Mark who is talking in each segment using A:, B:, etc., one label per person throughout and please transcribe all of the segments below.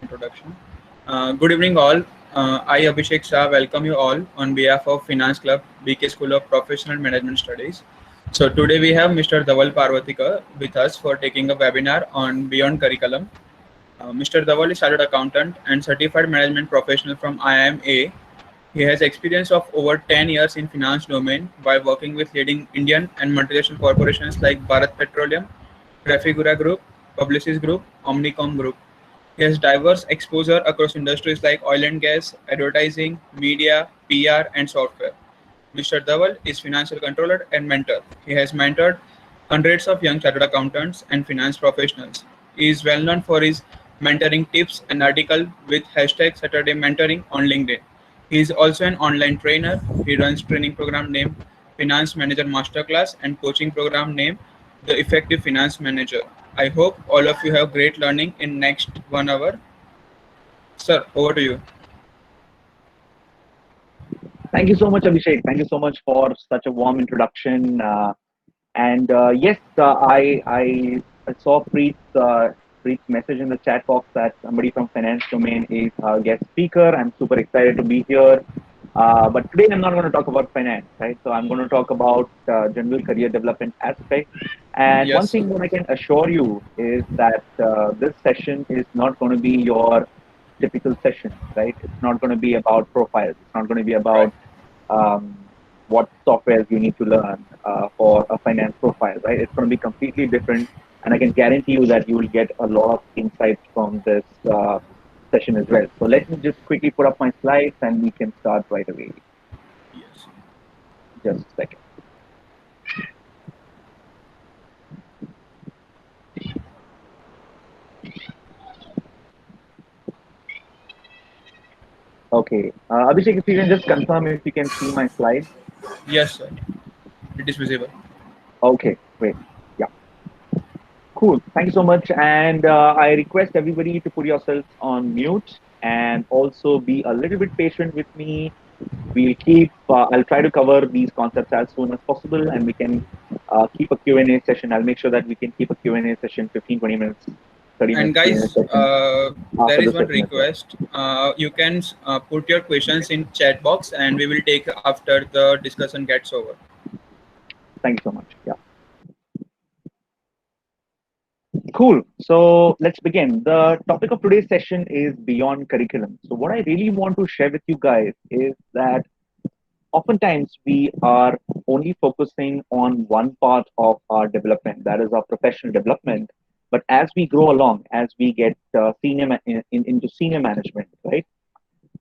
A: introduction. Good evening, all. I, Abhishek Shah, welcome you all on behalf of Finance Club, BK School of Professional Management Studies. So, today we have Mr. Dhaval Parvatika with us for taking a webinar on Beyond Curriculum. Mr. Dhaval is Chartered Accountant and Certified Management Professional from IIMA. He has experience of over 10 years in finance domain by working with leading Indian and multinational corporations like Bharat Petroleum, Trafigura Group, Publicis Group, Omnicom Group. He has diverse exposure across industries like oil and gas, advertising, media, PR, and software. Mr. Dhaval is financial controller and mentor. He has mentored hundreds of young chartered accountants and finance professionals. He is well known for his mentoring tips and article with hashtag Saturday Mentoring on LinkedIn. He is also an online trainer. He runs training program named Finance Manager Masterclass and coaching program named The Effective Finance Manager. I hope all of you have great learning in next 1 hour. Sir, over to you.
B: Thank you so much, Abhishek. Thank you so much for such a warm introduction. And yes, I saw Preet's message in the chat box that somebody from finance domain is our guest speaker. I'm super excited to be here. But today I'm not going to talk about finance, right? So I'm going to talk about general career development aspects. And one
A: Yes, sir.
B: thing that I can assure you is that this session is not going to be your typical session, right? It's not going to be about profiles. It's not going to be
A: Right.
B: about what softwares you need to learn for a finance profile, right? It's going to be completely different, and I can guarantee you that you will get a lot of insights from this session as well. So let me just quickly put up my slides, and we can start right away.
A: Yes.
B: Just a second. Okay, Abhishek, if you can just confirm if you can see my slides.
A: Yes, sir. It is visible.
B: Okay, great. Yeah, cool. Thank you so much. And I request everybody to put yourselves on mute and also be a little bit patient with me. I'll try to cover these concepts as soon as possible, and we can keep a Q&A session. I'll make sure that we can keep a Q&A session 15, 20 minutes, 30
A: And
B: minutes Q&A
A: guys,
B: session
A: there
B: after the
A: is one
B: session as well.
A: request. You can put your questions in chat box, and we will take after the discussion gets over.
B: Thank you so much. Yeah, cool. So let's begin. The topic of today's session is beyond curriculum. So what I really want to share with you guys is that oftentimes we are only focusing on one part of our development, that is our professional development. But as we grow along, as we get into senior management, right,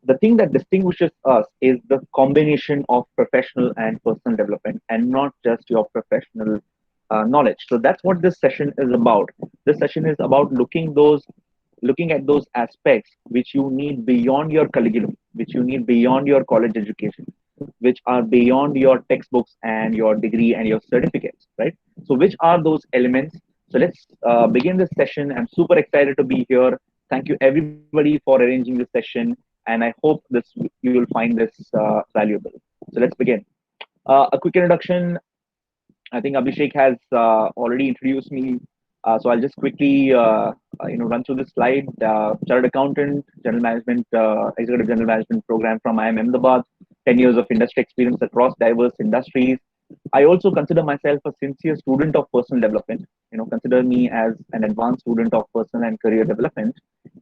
B: the thing that distinguishes us is the combination of professional and personal development, and not just your professional knowledge. So that's what this session is about. This session is about looking at those aspects which you need beyond your curriculum, which you need beyond your college education, which are beyond your textbooks and your degree and your certificates, right? So which are those elements? So let's begin this session. I'm super excited to be here. Thank you everybody for arranging this session, and I hope you will find this valuable. So let's begin. A quick introduction. I think Abhishek has already introduced me, so I'll just quickly run through this slide. Chartered accountant, general management, executive general management program from IIM Ahmedabad. 10 years of industry experience across diverse industries. I also consider myself a sincere student of personal development. Consider me as an advanced student of personal and career development,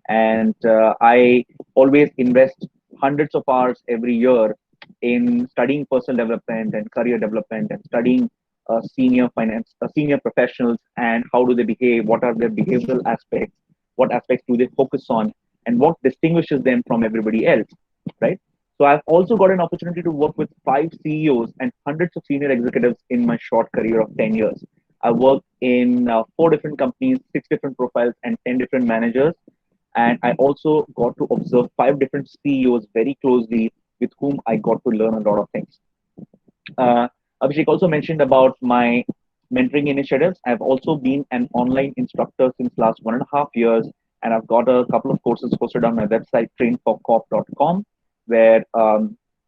B: and I always invest hundreds of hours every year in studying personal development and career development and studying senior professionals, and how do they behave, what are their behavioral aspects, what aspects do they focus on, and what distinguishes them from everybody else, right? So I've also got an opportunity to work with 5 CEOs and hundreds of senior executives in my short career of 10 years. I worked in 4 different companies, 6 different profiles, and 10 different managers. And I also got to observe 5 different CEOs very closely, with whom I got to learn a lot of things. Uh, Abhishek also mentioned about my mentoring initiatives. I've also been an online instructor since last 1.5 years, and I've got a couple of courses posted on my website, trainforcorp.com, where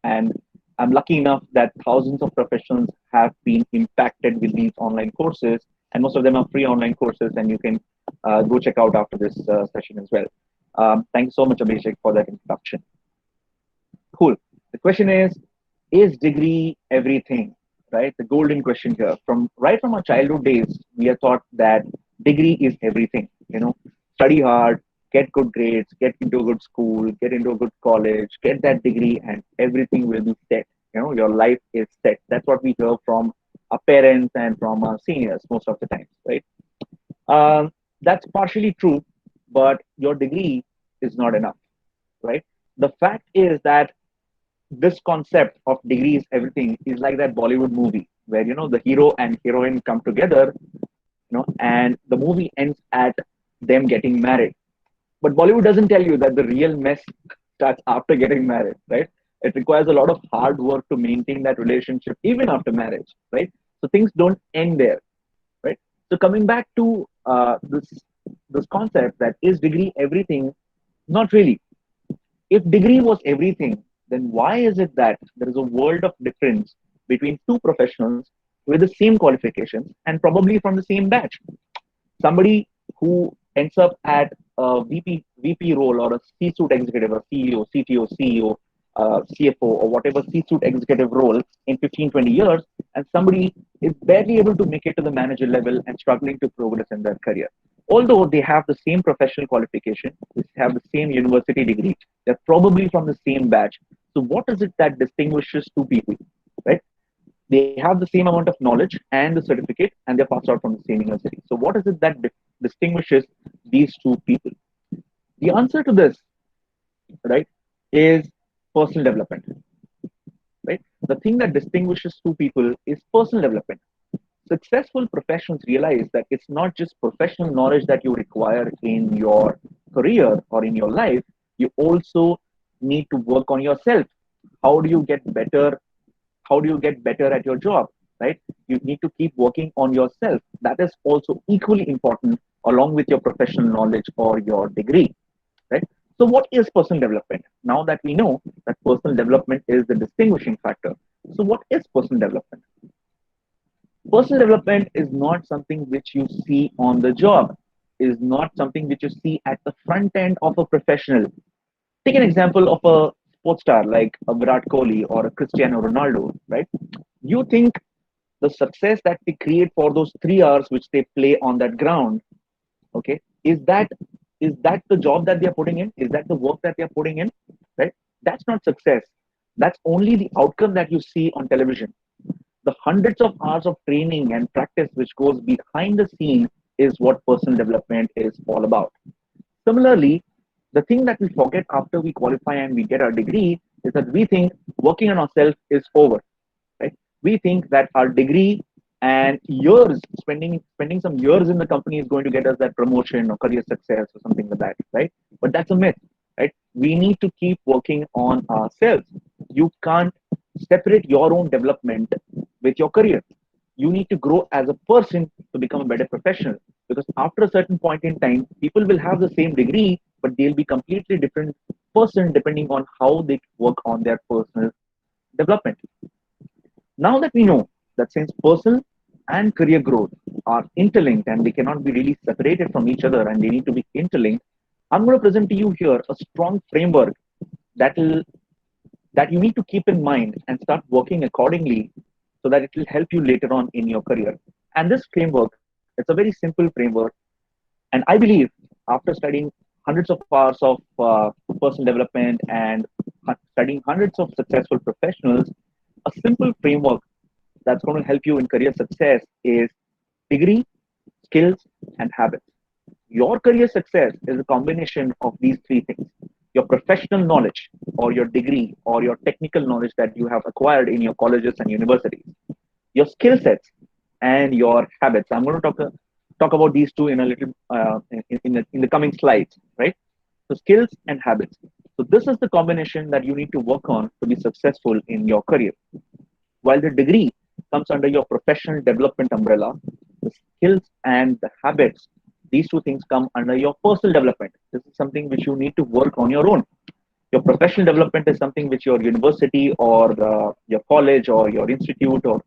B: and I'm lucky enough that thousands of professionals have been impacted with these online courses, and most of them are free online courses, and you can go check out after this session as well. Thank you so much, Abhishek, for that introduction. Cool. The question is degree everything? Right? The golden question here. From right from our childhood days, we are taught that degree is everything. Study hard, get good grades, get into a good school, get into a good college, get that degree, and everything will be set. Your life is set. That's what we hear from our parents and from our seniors most of the time, right? That's partially true, but your degree is not enough, right? The fact is that this concept of degrees everything is like that Bollywood movie where the hero and heroine come together, and the movie ends at them getting married. But Bollywood doesn't tell you that the real mess starts after getting married, right? It requires a lot of hard work to maintain that relationship even after marriage, right? So things don't end there, right? So coming back to this concept that is degree everything? Not really. If degree was everything, then why is it that there is a world of difference between two professionals with the same qualifications and probably from the same batch? Somebody who ends up at a VP role or a C-suite executive, or CEO, CTO, CEO, CFO, or whatever C-suite executive role in 15, 20 years, and somebody is barely able to make it to the manager level and struggling to progress in their career. Although they have the same professional qualification, they have the same university degree, they're probably from the same batch. So what is it that distinguishes two people, right? They have the same amount of knowledge and the certificate, and they're passed out from the same university. So what is it that distinguishes these two people? The answer to this, right, is personal development, right? The thing that distinguishes two people is personal development. Successful professionals realize that it's not just professional knowledge that you require in your career or in your life, you also need to work on yourself. How do you get better? How do you get better at your job, right? You need to keep working on yourself. That is also equally important along with your professional knowledge or your degree, right? So what is personal development? Now that we know that personal development is the distinguishing factor, so what is personal development? Personal development is not something which you see on the job, is not something which you see at the front end of a professional. Take an example of a sports star like a Virat Kohli or a Cristiano Ronaldo, right? You think the success that they create for those 3 hours which they play on that ground, okay, is that the job that they are putting in? Is that the work that they are putting in? Right? That's not success. That's only the outcome that you see on television. The hundreds of hours of training and practice which goes behind the scene is what personal development is all about. Similarly, the thing that we forget after we qualify and we get our degree is that we think working on ourselves is over, right? We think that our degree and years spending some years in the company is going to get us that promotion or career success or something like that, right? But that's a myth, right? We need to keep working on ourselves. You can't separate your own development with your career. You need to grow as a person to become a better professional, because after a certain point in time people will have the same degree but they'll be completely different person depending on how they work on their personal development. Now that we know that since personal and career growth are interlinked and they cannot be really separated from each other and they need to be interlinked, I'm going to present to you here a strong framework that will that you need to keep in mind and start working accordingly so that it will help you later on in your career. And this framework, it's a very simple framework. And I believe after studying hundreds of hours of personal development and studying hundreds of successful professionals, a simple framework that's going to help you in career success is degree, skills, and habits. Your career success is a combination of these three things: your professional knowledge, or your degree, or your technical knowledge that you have acquired in your colleges and universities, your skill sets, and your habits. I'm going to talk about these two in a little in the coming slides, right? So skills and habits. So this is the combination that you need to work on to be successful in your career. While the degree comes under your professional development umbrella, the skills and the habits, these two things come under your personal development. This is something which you need to work on your own. Your professional development is something which your university or your college or your institute or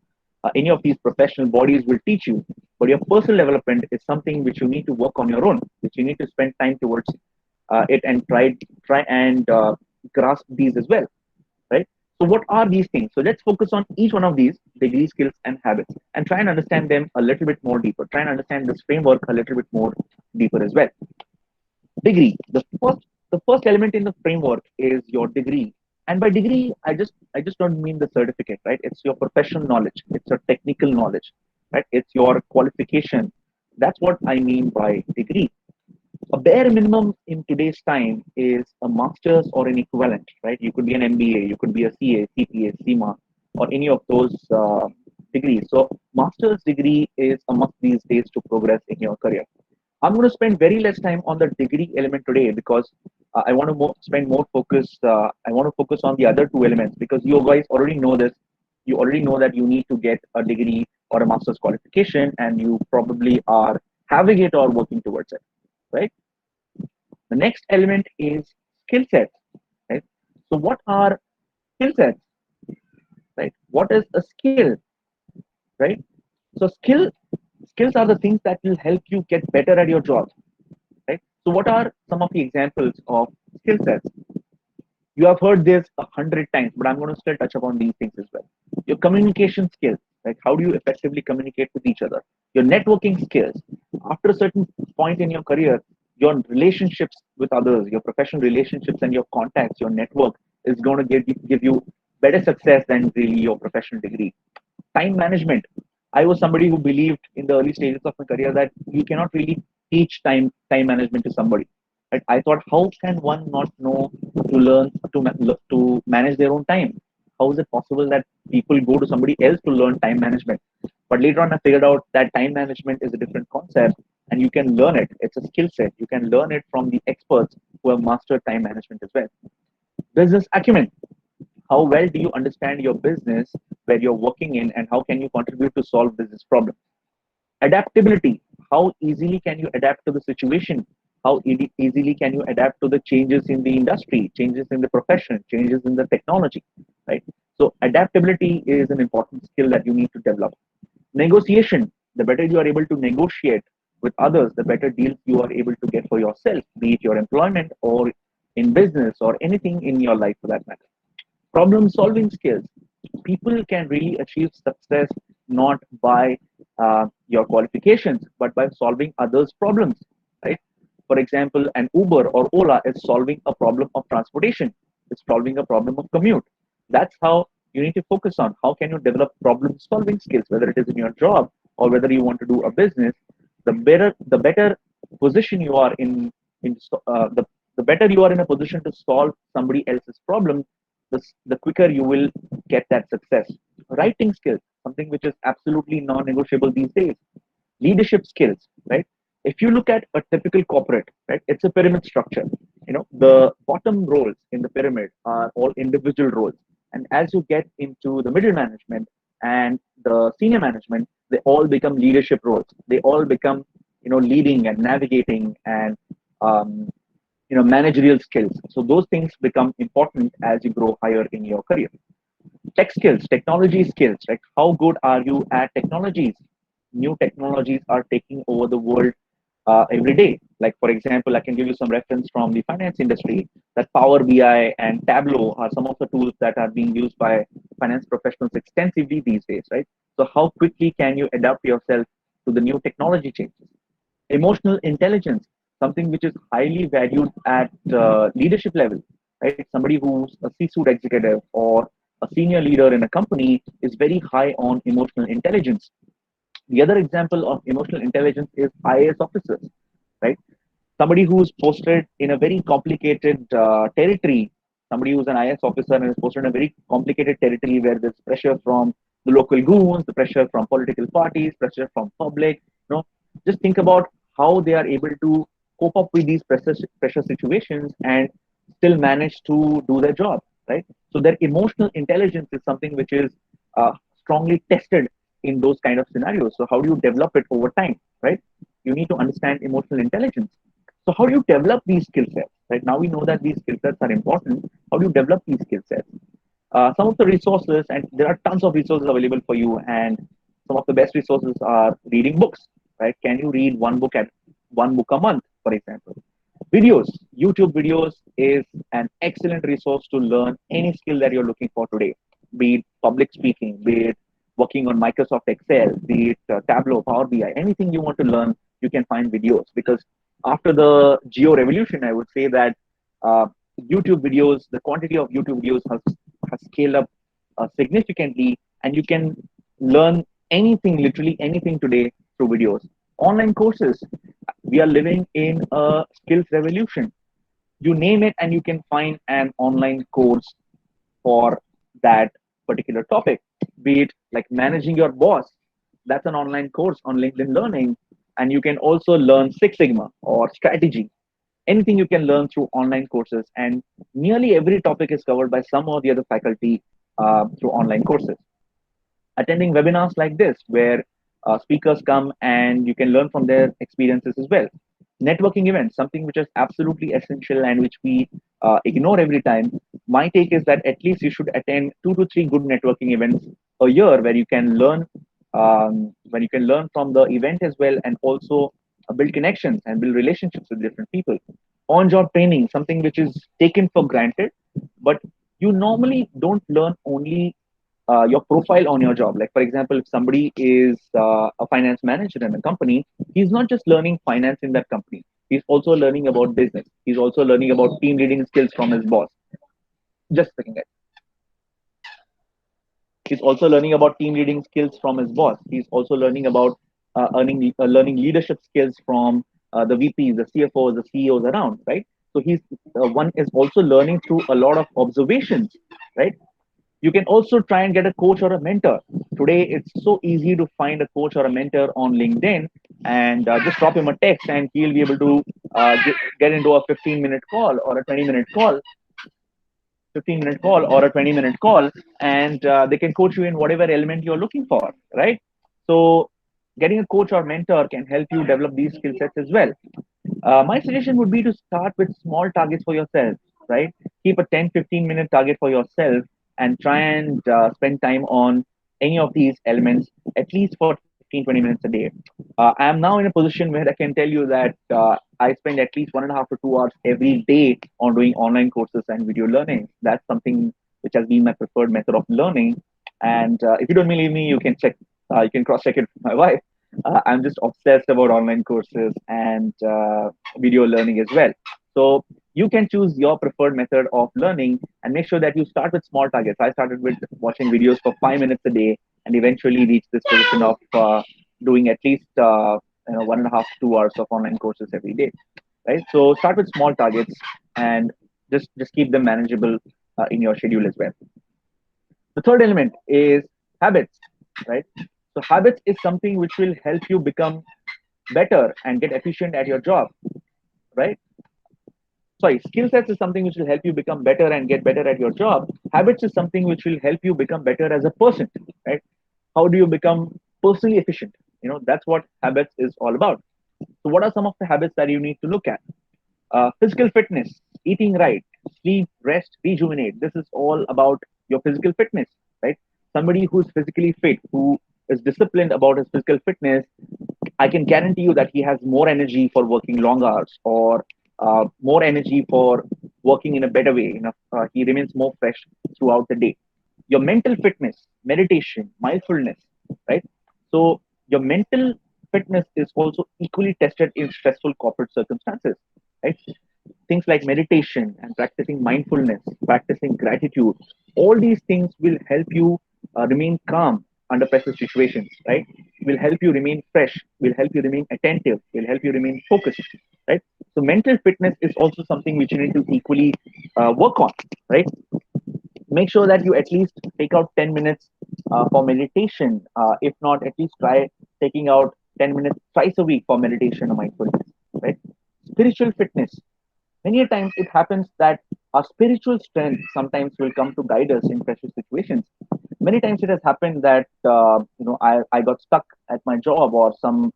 B: any of these professional bodies will teach you. But your personal development is something which you need to work on your own, which you need to spend time towards it and try and grasp these as well, right? So what are these things? So let's focus on each one of these degree, skills, and habits, and try and understand them a little bit more deeper. Try and understand this framework a little bit more deeper as well. Degree. The first element in the framework is your degree. And by degree, I just don't mean the certificate, right? It's your professional knowledge, it's your technical knowledge, right? It's your qualification. That's what I mean by degree. A bare minimum in today's time is a master's or an equivalent, right? You could be an MBA, you could be a CA, CPA, CMA, or any of those degrees. So master's degree is a must these days to progress in your career. I'm going to spend very less time on the degree element today because I want to spend more focus. I want to focus on the other two elements because you guys already know this. You already know that you need to get a degree or a master's qualification, and you probably are having it or working towards it, right? The next element is skill sets, right? So what are skill sets, right? What is a skill, right? So skills are the things that will help you get better at your job, right? So what are some of the examples of skill sets? You have heard this 100 times, but I'm going to still touch upon these things as well. Your communication skills, like how do you effectively communicate with each other? Your networking skills. After a certain point in your career, your relationships with others, your professional relationships and your contacts, your network is going to give you better success than really your professional degree. Time management. I was somebody who believed in the early stages of my career that you cannot really teach time management to somebody. Right? I thought, how can one not know to learn to manage their own time? How is it possible that people go to somebody else to learn time management? But later on, I figured out that time management is a different concept, and you can learn it. It's a skill set. You can learn it from the experts who have mastered time management as well. Business acumen. How well do you understand your business where you're working in, and how can you contribute to solve business problems? Adaptability. How easily can you adapt to the situation? How easily can you adapt to the changes in the industry, changes in the profession, changes in the technology, right? So adaptability is an important skill that you need to develop. Negotiation. The better you are able to negotiate with others, the better deals you are able to get for yourself, be it your employment or in business or anything in your life for that matter. Problem solving skills. People can really achieve success not by your qualifications but by solving others problems, right? For example, an Uber or Ola is solving a problem of transportation. It's solving a problem of commute. That's how you need to focus on how can you develop problem solving skills, whether it is in your job or whether you want to do a business. The better position you are in the better you are in a position to solve somebody else's problem, the quicker you will get that success. Writing skills, something which is absolutely non-negotiable these days. Leadership skills, right? If you look at a typical corporate, right, it's a pyramid structure. The bottom roles in the pyramid are all individual roles. And as you get into the middle management and the senior management, they all become leadership roles. They all become, leading and navigating and um, managerial skills. So those things become important as you grow higher in your career. Tech skills, technology skills, right? How good are you at technologies? New technologies are taking over the world every day. Like, for example, I can give you some reference from the finance industry that Power BI and Tableau are some of the tools that are being used by finance professionals extensively these days, right? So how quickly can you adapt yourself to the new technology changes? Emotional intelligence, something which is highly valued at leadership level, right? Somebody who's a C-suite executive or a senior leader in a company is very high on emotional intelligence. The other example of emotional intelligence is IAS officers, right? Somebody who's posted in a very complicated territory, somebody who's an IAS officer and is posted in a very complicated territory where there's pressure from the local goons, the pressure from political parties, pressure from public. Just think about how they are able to cope up with these pressure situations and still manage to do their job, right? So their emotional intelligence is something which is strongly tested in those kind of scenarios. So how do you develop it over time, right? You need to understand emotional intelligence. So how do you develop these skill sets? Right now we know that these skill sets are important. How do you develop these skill sets? Some of the resources, and there are tons of resources available for you, and some of the best resources are reading books, right? Can you read one book a month, for example? Videos, YouTube videos is an excellent resource to learn any skill that you're looking for today, be it public speaking, be it working on Microsoft Excel, be it Tableau, Power BI, anything you want to learn, you can find videos. Because after the geo revolution, I would say that uh, YouTube videos, the quantity of YouTube videos has scaled up significantly, and you can learn anything, literally anything today through videos. Online courses, we are living in a skills revolution. You name it, and you can find an online course for that particular topic. Be it like managing your boss, that's an online course on LinkedIn Learning, and you can also learn Six Sigma or strategy. Anything you can learn through online courses, and nearly every topic is covered by some or the other faculty through online courses. Attending webinars like this, where speakers come and you can learn from their experiences as well. Networking events, something which is absolutely essential and which we ignore every time. My take is that at least you should attend 2 to 3 good networking events a year, where you can learn, from the event as well, and also build connections and build relationships with different people. On-job training, something which is taken for granted, but you normally don't learn only your profile on your job. Like, for example, if somebody is a finance manager in a company, he's not just learning finance in that company. He's also learning about business. He's also learning about team leading skills from his boss. Just a second, guys. He's also learning about team leading skills from his boss. He's also learning about learning leadership skills from the VPs, the CFOs, the CEOs around, right? So he's one is also learning through a lot of observations, right? You can also try and get a coach or a mentor. Today, it's so easy to find a coach or a mentor on LinkedIn, and just drop him a text, and he'll be able to get into a 15-minute call or a 20-minute call, 15-minute call or a 20-minute call, and they can coach you in whatever element you're looking for, right? So, getting a coach or mentor can help you develop these skill sets as well. My suggestion would be to start with small targets for yourself, right? Keep a 10-15 minute target for yourself, and try and spend time on any of these elements at least for 15-20 minutes a day. I am now in a position where I can tell you that I spend at least 1.5 to 2 hours every day on doing online courses and video learning. That's something which has been my preferred method of learning. And if you don't believe me, you can cross check it with my wife. I'm just obsessed about online courses and video learning as well. So you can choose your preferred method of learning, and make sure that you start with small targets. I started with watching videos for 5 minutes a day, and eventually reached this position of doing at least 1.5 to 2 hours of online courses every day. Right. So start with small targets, and just keep them manageable in your schedule as well. The third element is habits. Right. So habits is something which will help you become better and get efficient at your job. Right. Sorry, skill sets is something which will help you become better and get better at your job. Habits is something which will help you become better as a person, right? How do you become personally efficient? That's what habits is all about. So what are some of the habits that you need to look at? Physical fitness, eating right, sleep, rest, rejuvenate. This is all about your physical fitness, right? Somebody who's physically fit, who is disciplined about his physical fitness, I can guarantee you that he has more energy for working long hours, or more energy for working in a better way. He remains more fresh throughout the day. Your mental fitness, meditation, mindfulness, right? So your mental fitness is also equally tested in stressful corporate circumstances, right? Things like meditation and practicing mindfulness, practicing gratitude, all these things will help you remain calm under pressure situations, right? Will help you remain fresh, will help you remain attentive, will help you remain focused, right? So mental fitness is also something which you need to equally work on, right? Make sure that you at least take out 10 minutes for meditation. If not, at least try taking out 10 minutes twice a week for meditation or mindfulness, right? Spiritual fitness. Many a times it happens that our spiritual strength sometimes will come to guide us in pressure situations. Many times it has happened that I got stuck at my job or some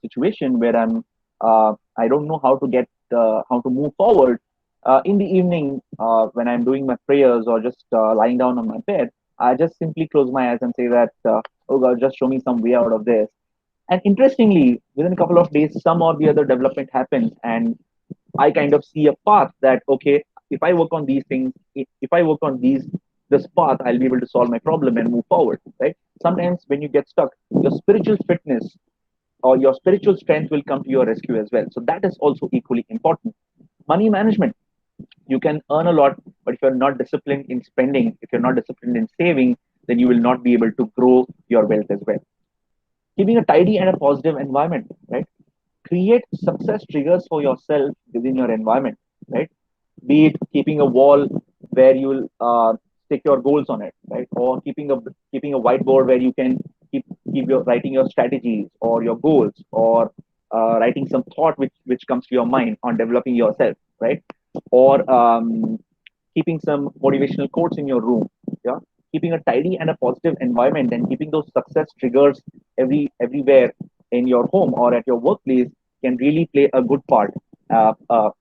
B: situation where I don't know how to move forward. In the evening, when I'm doing my prayers or just lying down on my bed, I just simply close my eyes and say that, oh God, just show me some way out of this. And interestingly, within a couple of days, some or the other development happens, and I kind of see a path that, okay, if I work on these things, if I work on this path, I'll be able to solve my problem and move forward, right? Sometimes when you get stuck, your spiritual fitness or your spiritual strength will come to your rescue as well. So that is also equally important. Money management. You can earn a lot, but if you're not disciplined in spending, if you're not disciplined in saving, then you will not be able to grow your wealth as well. Keeping a tidy and a positive environment, right? Create success triggers for yourself within your environment, right? Be it keeping a wall where you'll stick your goals on it, right? Or keeping a whiteboard where you can keep your writing your strategies or your goals, or writing some thought which comes to your mind on developing yourself, right? Or keeping some motivational quotes in your room. Yeah, keeping a tidy and a positive environment and keeping those success triggers everywhere in your home or at your workplace can really play a good part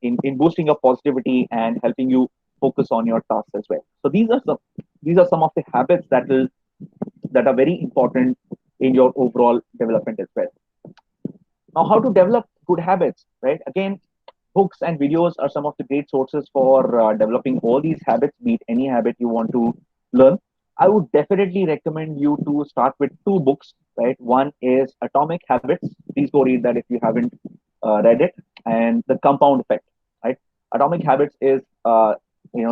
B: in boosting your positivity and helping you focus on your tasks as well. So these are some of the habits that are very important in your overall development as well. Now, how to develop good habits, right? Again, books and videos are some of the great sources for developing all these habits, be it any habit you want to learn. I would definitely recommend you to start with two books, right? One is Atomic Habits. Please go read that if you haven't read it, and The Compound Effect, right? Atomic Habits is,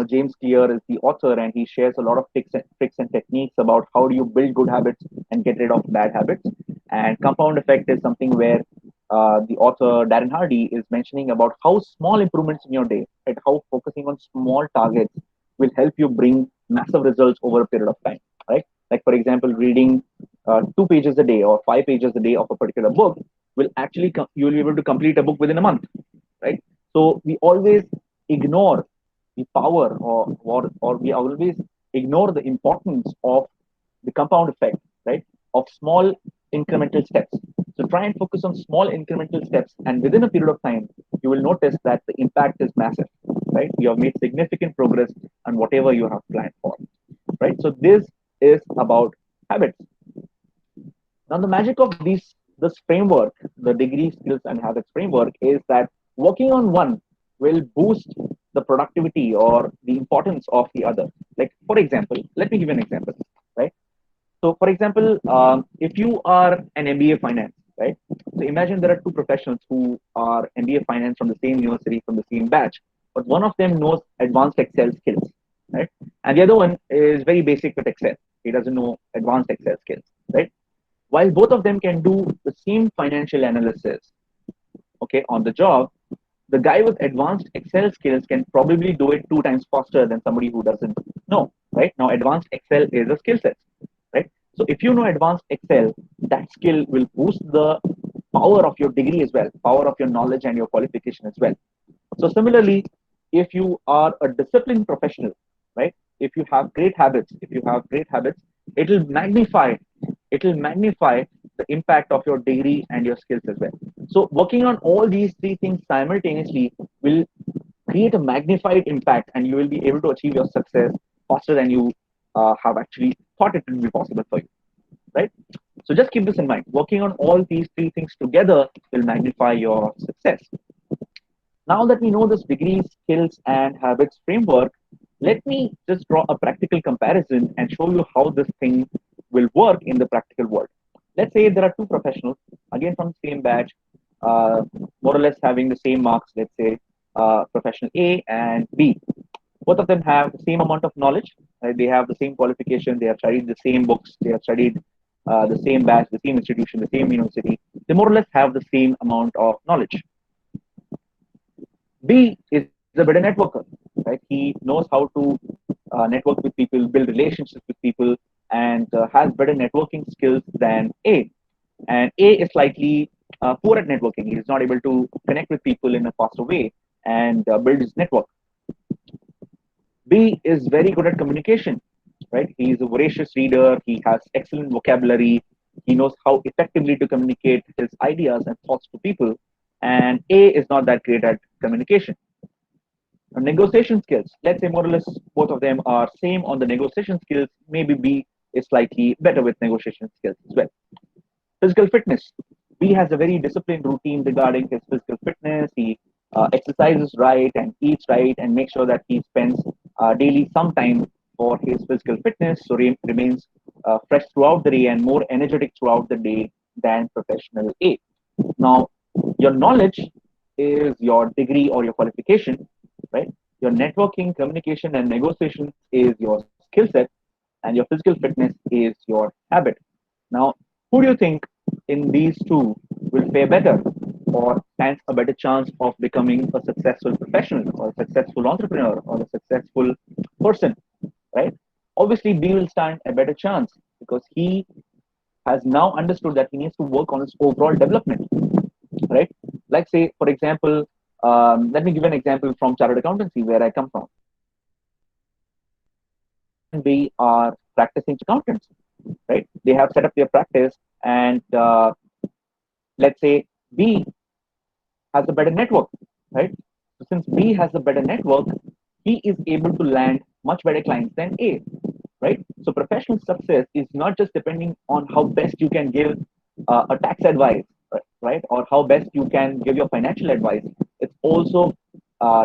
B: James Clear is the author, and he shares a lot of tricks and techniques about how do you build good habits and get rid of bad habits. And Compound Effect is something where the author Darren Hardy is mentioning about how small improvements in your day, right? How focusing on small targets will help you bring massive results over a period of time, right? Like for example, reading 2 pages a day or 5 pages a day of a particular book will actually you will be able to complete a book within a month, right? So we always ignore the power, or we always ignore the importance of the compound effect, right? Of small incremental steps. So try and focus on small incremental steps, and within a period of time, you will notice that the impact is massive, right? You have made significant progress on whatever you have planned for, right? So this is about habits. Now, the magic of this framework, the degree, skills, and habits framework, is that working on one will boost the productivity or the importance of the other. Like, for example, let me give you an example, right? So, for example, if you are an MBA finance, right? So imagine there are two professionals who are MBA finance from the same university, from the same batch, but one of them knows advanced Excel skills, right? And the other one is very basic with Excel. He doesn't know advanced Excel skills, right? While both of them can do the same financial analysis, okay, on the job, the guy with advanced Excel skills can probably do it 2 times faster than somebody who doesn't know, right? Now, advanced Excel is a skill set, right? So if you know advanced Excel, that skill will boost the power of your degree as well, power of your knowledge and your qualification as well. So similarly, if you are a disciplined professional, right? If you have great habits, it'll magnify, it'll magnify the impact of your degree and your skills as well. So working on all these three things simultaneously will create a magnified impact, and you will be able to achieve your success faster than you have actually thought it would be possible for you, right? So just keep this in mind. Working on all these three things together will magnify your success. Now that we know this degree, skills, and habits framework, let me just draw a practical comparison and show you how this thing will work in the practical world. Let's say there are two professionals, again from the same batch, uh, more or less having the same marks. Let's say professional A and B. Both of them have the same amount of knowledge. Right? They have the same qualification. They have studied the same books. They have studied the same batch, the same institution, the same university. They more or less have the same amount of knowledge. B is a better networker, right? He knows how to network with people, build relationships with people, and has better networking skills than A. And A is slightly poor at networking. He is not able to connect with people in a faster way and build his network. B is very good at communication, right? He is a voracious reader. He has excellent vocabulary. He knows how effectively to communicate his ideas and thoughts to people. And A is not that great at communication. Negotiation skills. Let's say more or less both of them are same on the negotiation skills. Maybe B is slightly better with negotiation skills as well. Physical fitness. B has a very disciplined routine regarding his physical fitness. He exercises right and eats right and make sure that he spends daily some time for his physical fitness so remains fresh throughout the day and more energetic throughout the day than professional A. Now, your knowledge is your degree or your qualification, right? Your networking, communication, and negotiation is your skill set, and your physical fitness is your habit. Now, who do you think in these two will fare better or stands a better chance of becoming a successful professional or a successful entrepreneur or a successful person, right? Obviously, B will stand a better chance because he has now understood that he needs to work on his overall development, right? Like, say, for example, let me give an example from chartered accountancy where I come from. We are practicing accountants, right? They have set up their practice, and let's say B has a better network, right? So since B has a better network, he is able to land much better clients than A, right? So professional success is not just depending on how best you can give a tax advice, right? Or how best you can give your financial advice. It's also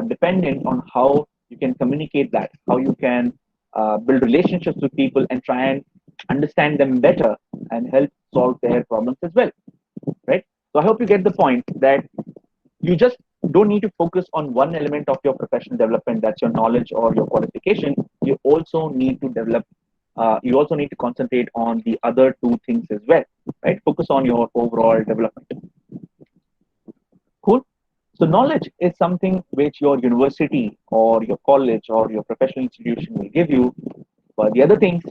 B: dependent on how you can communicate that, how you can build relationships with people and try and understand them better and help solve their problems as well, right? So I hope you get the point that you just don't need to focus on one element of your professional development, that's your knowledge or your qualification. You also need to develop you also need to concentrate on the other two things as well, right? Focus on your overall development. Cool. So knowledge is something which your university or your college or your professional institution will give you, but the other things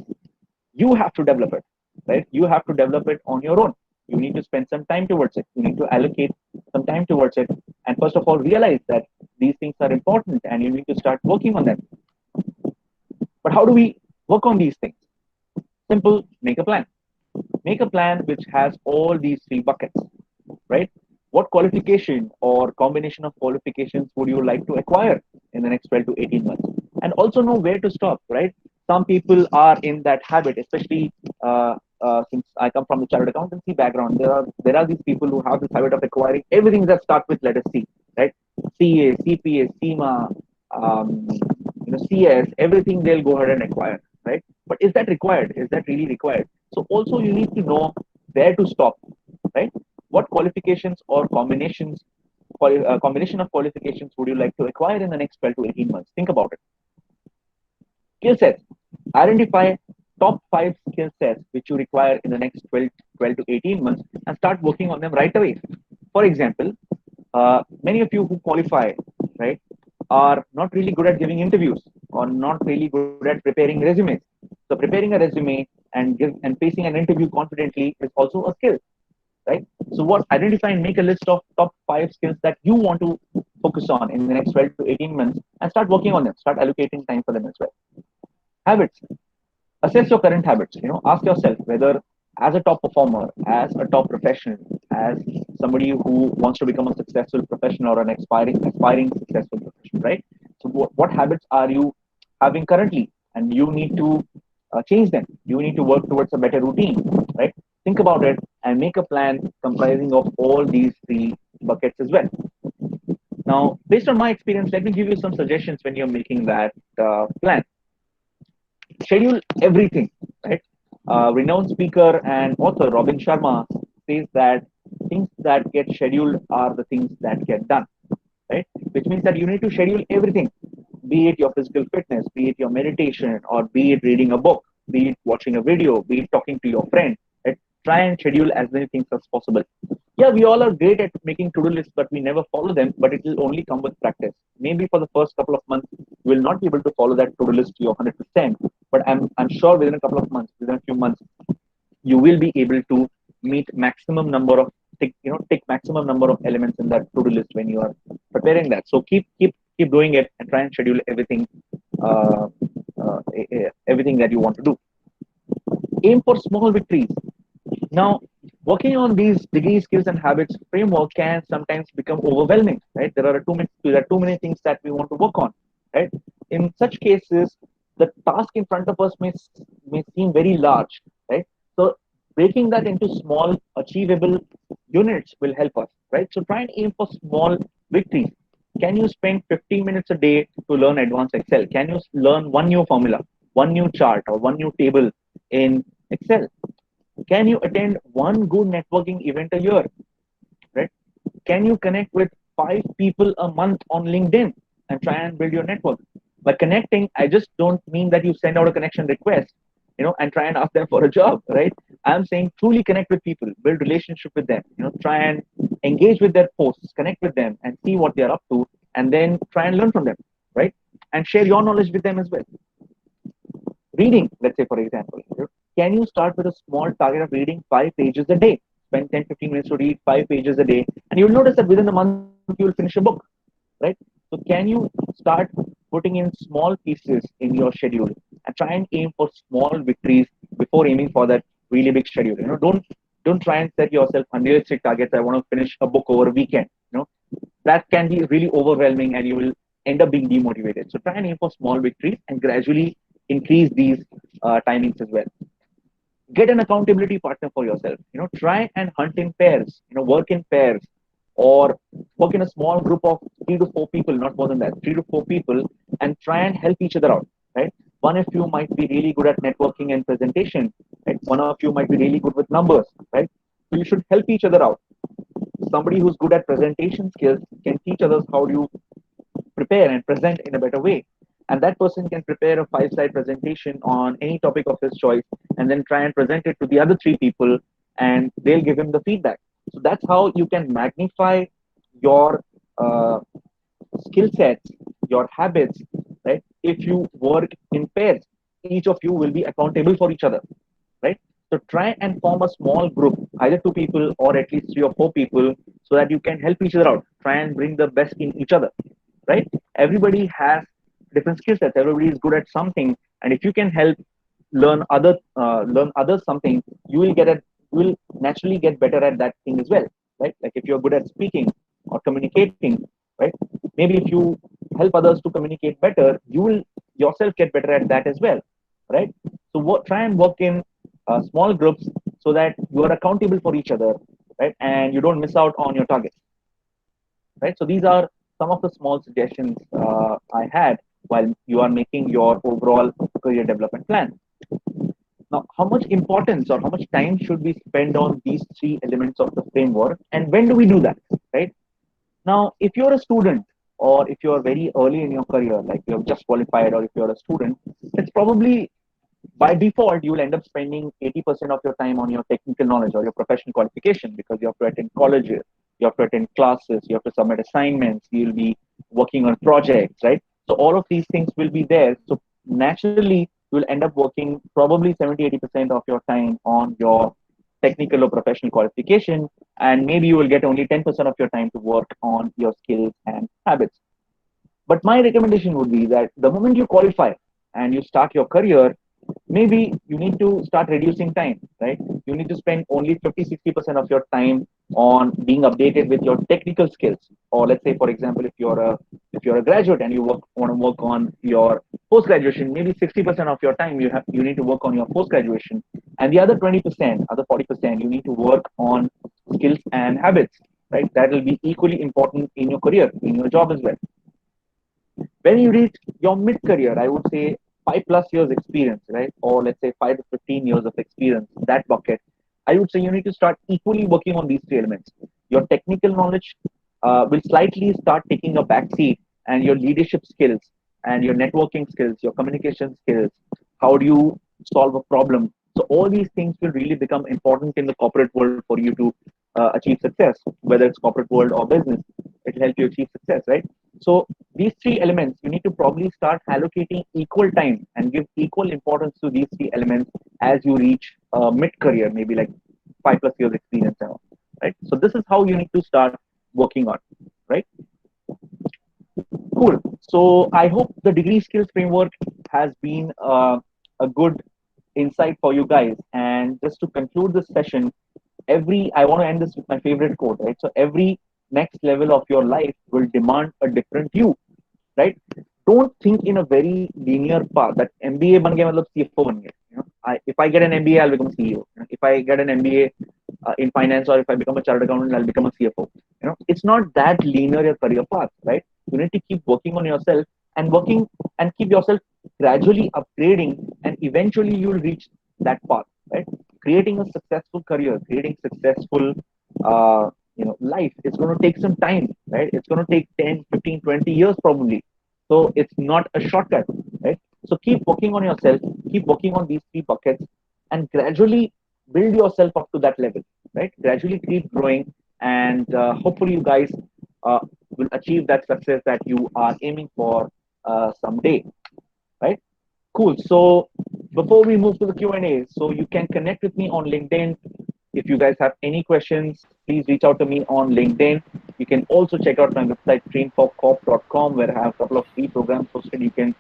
B: you have to develop it, right? You have to develop it on your own. You need to spend some time towards it. You need to allocate some time towards it, and first of all realize that these things are important and you need to start working on them. But how do we work on these things? Simple. Make a plan. Make a plan which has all these three buckets, right? What qualification or combination of qualifications would you like to acquire in the next 12 to 18 months? And also know where to stop, right? Some people are in that habit, especially since I come from the chartered accountancy background. There are these people who have this habit of acquiring everything that starts with letter C, right? CA, CPA, CMA, CS, everything they'll go ahead and acquire, right? But is that required? Is that really required? So also you need to know where to stop, right? What qualifications or combination of qualifications would you like to acquire in the next 12 to 18 months? Think about it. Skill sets. Identify top five skill sets which you require in the next 12 to 18 months and start working on them right away. For example, many of you who qualify, right, are not really good at giving interviews or not really good at preparing resumes. So preparing a resume and facing an interview confidently is also a skill, right? So what identify and make a list of top five skills that you want to focus on in the next 12 to 18 months and start working on them, start allocating time for them as well. Habits. Assess your current habits. Ask yourself whether as a top performer, as a top professional, as somebody who wants to become a successful professional or an aspiring successful professional, right? So what habits are you having currently? And you need to change them. You need to work towards a better routine, right? Think about it and make a plan comprising of all these three buckets as well. Now, based on my experience, let me give you some suggestions when you're making that plan. Schedule everything, right? Renowned speaker and author Robin Sharma says that things that get scheduled are the things that get done, right? Which means that you need to schedule everything, be it your physical fitness, be it your meditation, or be it reading a book, be it watching a video, be it talking to your friend. Right? Try and schedule as many things as possible. Yeah, we all are great at making to-do lists, but we never follow them. But it will only come with practice. Maybe for the first couple of months, you will not be able to follow that to-do list to your 100%. But I'm sure within a couple of months, within a few months, you will be able to meet maximum number of take maximum number of elements in that to-do list when you are preparing that. So keep doing it and try and schedule everything uh, everything that you want to do. Aim for small victories. Now, working on these degree skills and habits framework can sometimes become overwhelming, right? There are too many things that we want to work on, right? In such cases, the task in front of us may seem very large, right? So breaking that into small, achievable units will help us, right? So try and aim for small victories. Can you spend 15 minutes a day to learn advanced Excel? Can you learn one new formula, one new chart, or one new table in Excel? Can you attend one good networking event a year? Right? Can you connect with 5 people a month on LinkedIn and try and build your network? By connecting, I just don't mean that you send out a connection request, and try and ask them for a job, right? I'm saying truly connect with people, build relationship with them, try and engage with their posts, connect with them and see what they're up to, and then try and learn from them, right? And share your knowledge with them as well. Reading, let's say, for example, can you start with a small target of reading 5 pages a day? Spend 10, 15 minutes to read 5 pages a day, and you'll notice that within the month you will finish a book, right? So, can you start putting in small pieces in your schedule and try and aim for small victories before aiming for that really big schedule? Don't try and set yourself unrealistic targets. I want to finish a book over a weekend. That can be really overwhelming, and you will end up being demotivated. So, try and aim for small victories and gradually increase these timings as well. Get an accountability partner for yourself. Try and hunt in pairs. Work in pairs, or work in a small group of 3 to 4 people, not more than that, 3 to 4 people, and try and help each other out. Right? One of you might be really good at networking and presentation. Right? One of you might be really good with numbers. Right? So you should help each other out. Somebody who's good at presentation skills can teach others how do you prepare and present in a better way. And that person can prepare a 5 slide presentation on any topic of his choice and then try and present it to the other 3 people, and they'll give him the feedback. So that's how you can magnify your skill sets, your habits, right? If you work in pairs, each of you will be accountable for each other, right? So try and form a small group, either 2 people or at least 3 or 4 people, so that you can help each other out. Try and bring the best in each other, right? Everybody has different skill sets. Everybody is good at something, and if you can help learn others something, you will naturally get better at that thing as well, right? Like if you're good at speaking or communicating, right? Maybe if you help others to communicate better, you will yourself get better at that as well, right? So try and work in small groups so that you are accountable for each other, right? And you don't miss out on your targets, right? So these are some of the small suggestions I had while you are making your overall career development plan. Now, how much importance or how much time should we spend on these 3 elements of the framework, and when do we do that, right? Now, if you're a student or if you're very early in your career, like you have just qualified, or if you're a student, it's probably by default you will end up spending 80% of your time on your technical knowledge or your professional qualification, because you have to attend colleges, you have to attend classes, you have to submit assignments, you'll be working on projects, right? So all of these things will be there. So naturally you will end up working probably 70-80% of your time on your technical or professional qualification, and maybe you will get only 10% of your time to work on your skills and habits. But my recommendation would be that the moment you qualify and you start your career, maybe you need to start reducing time, right? You need to spend only 50-60% of your time on being updated with your technical skills. Or let's say, for example, if you're a graduate and you want to work on your post graduation, maybe 60% of your time you need to work on your post graduation, and the other 20%, other 40%, you need to work on skills and habits, right? That will be equally important in your career, in your job as well. When you reach your mid career, I would say 5+ years experience, right? Or let's say 5 to 15 years of experience, that bucket, I would say you need to start equally working on these 3 elements. Your technical knowledge will slightly start taking a backseat, and your leadership skills and your networking skills, your communication skills, how do you solve a problem? So all these things will really become important in the corporate world for you to achieve success, whether it's corporate world or business. It will help you achieve success, right? So these 3 elements, you need to probably start allocating equal time and give equal importance to these 3 elements as you reach mid-career, maybe like 5+ years experience now, right? So this is how you need to start working on, right? Cool. So I hope the degree skills framework has been a good insight for you guys. And just to conclude this session, I want to end this with my favorite quote, right? So every next level of your life will demand a different you, right? Don't think in a very linear path that MBA ban gaya matlab CFO ban gaya. If I get an MBA, I'll become a CEO. If I get an MBA in finance, or if I become a chartered accountant, I'll become a CFO. It's not that linear a career path, right? You need to keep working on yourself and working and keep yourself gradually upgrading, and eventually you'll reach that path, right? Creating a successful career, creating successful life, it's going to take some time, right? It's going to take 10, 15, 20 years probably. So it's not a shortcut, right? So keep working on yourself, keep working on these three buckets, and gradually build yourself up to that level, right? Gradually keep growing, and hopefully you guys uh, will achieve that success that you are aiming for someday, right? Cool. So before we move to the Q&A, so you can connect with me on LinkedIn. If you guys have any questions, please reach out to me on LinkedIn. You can also check out my website, trainforcorp.com, where I have a couple of free programs posted. You can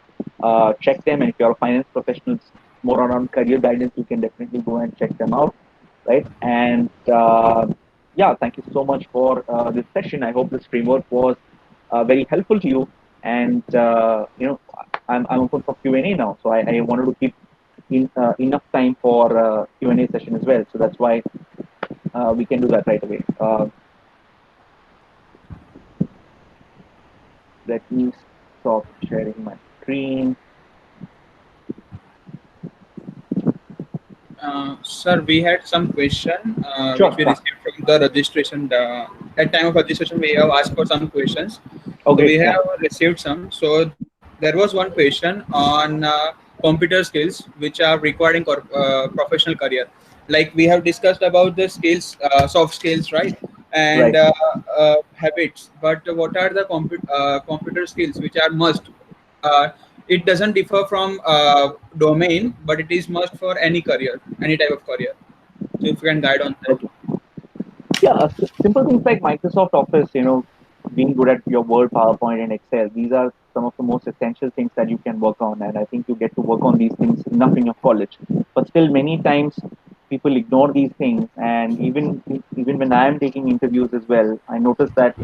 B: check them. And if you're a finance professional, more around career guidance, you can definitely go and check them out, right? And yeah, thank you so much for this session. I hope this framework was very helpful to you. And I'm open for Q&A now, so I wanted to keep enough time for Q&A session as well. So that's why we can do that right away. Let me stop sharing my screen.
A: Sir, we had some question which
B: Sure.
A: we received from the registration. At time of registration, we have asked for some questions.
B: Oh,
A: So we
B: great. Yeah.
A: have received some. So there was one question on computer skills which are required in professional career. Like we have discussed about the skills, soft skills, right? And
B: Right.
A: habits. But what are the computer skills which are must? Uh, it doesn't differ from domain, but it is must for any career, any type of career. So if you can guide on that.
B: Okay. Yeah. Simple things like Microsoft Office, being good at your Word, PowerPoint, and Excel. These are some of the most essential things that you can work on. And I think you get to work on these things enough in your college. But still, many times people ignore these things. And even when I am taking interviews as well, I notice that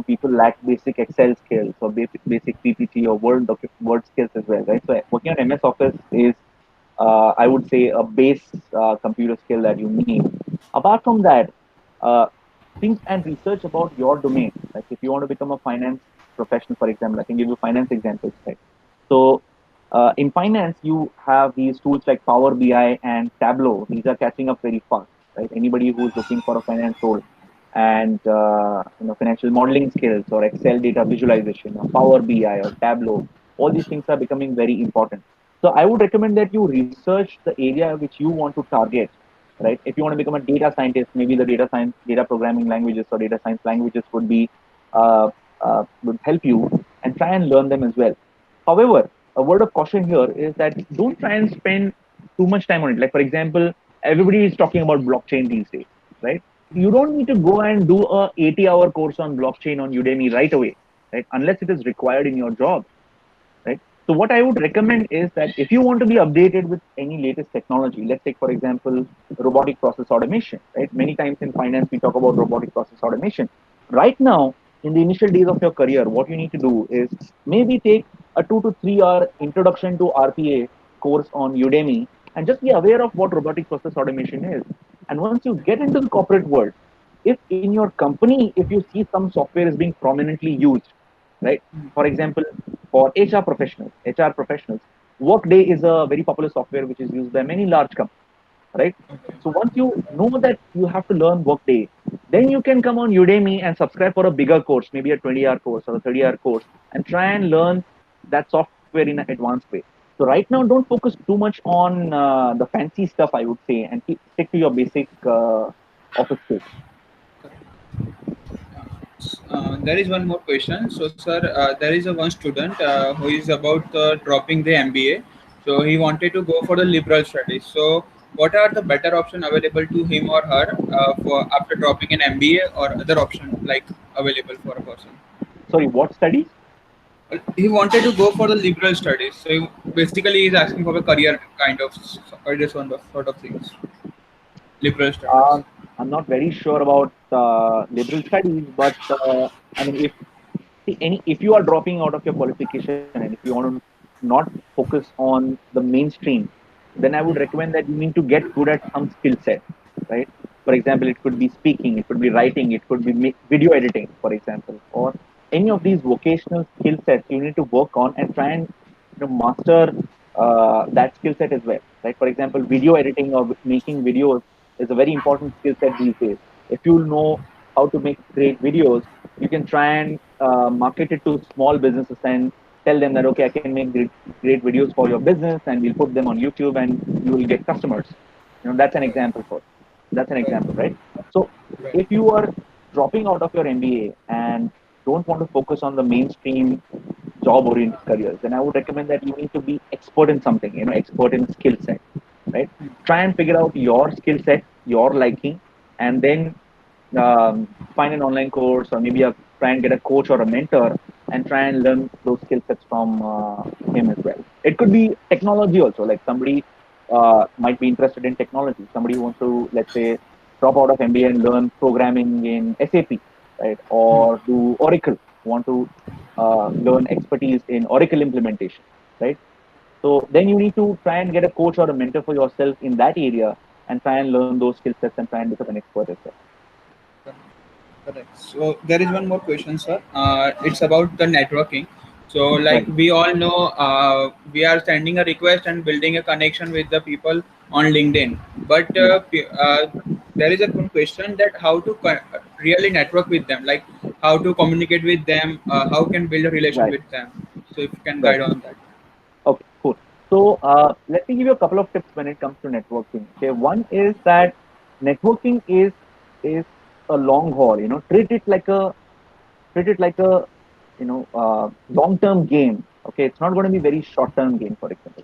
B: people lack basic Excel skills or basic PPT or Word skills as well, right? So working on MS Office is, I would say, a base computer skill that you need. Apart from that, uh, think and research about your domain. Like if you want to become a finance professional, for example, I can give you finance examples, right? So in finance, you have these tools like Power BI and Tableau. These are catching up very fast, right? Anybody who's looking for a finance role and financial modeling skills or Excel data visualization or Power BI or Tableau, all these things are becoming very important. So I would recommend that you research the area which you want to target, right? If you want to become a data scientist, maybe the data programming languages or data science languages uh, would help you, and try and learn them as well. However, a word of caution here is that don't try and spend too much time on it. Like for example, everybody is talking about blockchain these days, right? You don't need to go and do a 80-hour course on blockchain on Udemy right away, right? Unless it is required in your job, right? So what I would recommend is that if you want to be updated with any latest technology, let's take for example robotic process automation, right? Many times in finance we talk about robotic process automation. Right now, in the initial days of your career, what you need to do is maybe take a 2 to 3 hour introduction to RPA course on Udemy and just be aware of what robotic process automation is. And once you get into the corporate world, if in your company, if you see some software is being prominently used, right? For example, for HR professionals, Workday is a very popular software which is used by many large companies, right?
A: Okay.
B: So once you know that you have to learn Workday, then you can come on Udemy and subscribe for a bigger course, maybe a 20-hour course or a 30-hour course, and try and learn that software in an advanced way. So right now, don't focus too much on the fancy stuff, I would say, and stick to your basic office skills.
A: There is one more question. So, sir, there is a one student who is about dropping the MBA. So he wanted to go for the liberal studies. So, what are the better option available to him or her for after dropping an MBA or other option like available for a person?
B: Sorry, what studies?
A: He wanted to go for the liberal studies. So he, basically, he's asking for a career kind of career sort of things. Liberal studies.
B: Um, I'm not very sure about liberal studies, but I mean, if you are dropping out of your qualification and if you want to not focus on the mainstream, then I would recommend that you need to get good at some skill set, right? For example, it could be speaking, it could be writing, it could be video editing, for example, or any of these vocational skill sets you need to work on and try and master that skill set as well. Right? For example, video editing or making videos is a very important skill set these days. If you know how to make great videos, you can try and market it to small businesses and tell them that, okay, I can make great videos for your business and we'll put them on YouTube and you will get customers. That's an
A: Right.
B: example for that's an
A: Right.
B: example, right? So
A: Right.
B: if you are dropping out of your MBA and don't want to focus on the mainstream job oriented careers, then I would recommend that you need to be expert in something, expert in skill set, right? Try and figure out your skill set, your liking, and then find an online course or maybe try and get a coach or a mentor and try and learn those skill sets from him as well. It could be technology also, like somebody might be interested in technology. Somebody wants to, let's say, drop out of MBA and learn programming in SAP, right? Or do Oracle, want to learn expertise in Oracle implementation, right? So then you need to try and get a coach or a mentor for yourself in that area and try and learn those skill sets and try and become an expert as well.
A: Correct. So there is one more question, sir. It's about the networking. So, like
B: Right,
A: we all know, we are sending a request and building a connection with the people on LinkedIn. But
B: yeah,
A: there is a one question that how to really network with them, like how to communicate with them, how can build a relation
B: right,
A: with them. So, if you can
B: right.
A: guide on that.
B: Okay, cool. So let me give you a couple of tips when it comes to networking. Okay, one is that networking is a long haul. Treat it like a long term game. Okay, it's not going to be very short term game. For example,